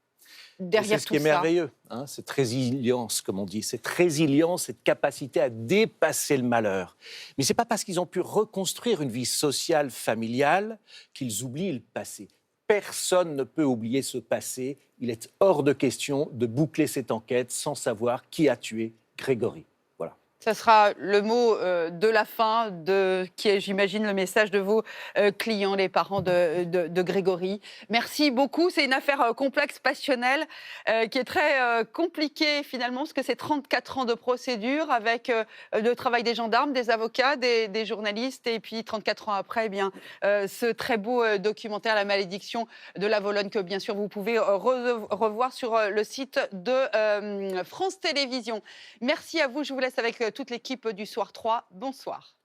C'est ce tout qui est ça? merveilleux, hein, cette résilience, comme on dit, cette résilience, cette capacité à dépasser le malheur. Mais ce n'est pas parce qu'ils ont pu reconstruire une vie sociale, familiale, qu'ils oublient le passé. Personne ne peut oublier ce passé. Il est hors de question de boucler cette enquête sans savoir qui a tué Grégory. Voilà. Ça sera le mot de la fin, qui est, j'imagine, le message de vos clients, les parents de Grégory. Merci beaucoup. C'est une affaire complexe, passionnelle, qui est très compliquée finalement, parce que c'est 34 ans de procédure avec le travail des gendarmes, des avocats, des journalistes, et puis 34 ans après, eh bien, ce très beau documentaire, La malédiction de la Vologne, que bien sûr vous pouvez revoir sur le site de France Télévisions. Merci à vous. Je vous laisse avec toute l'équipe du Soir 3. Bonsoir.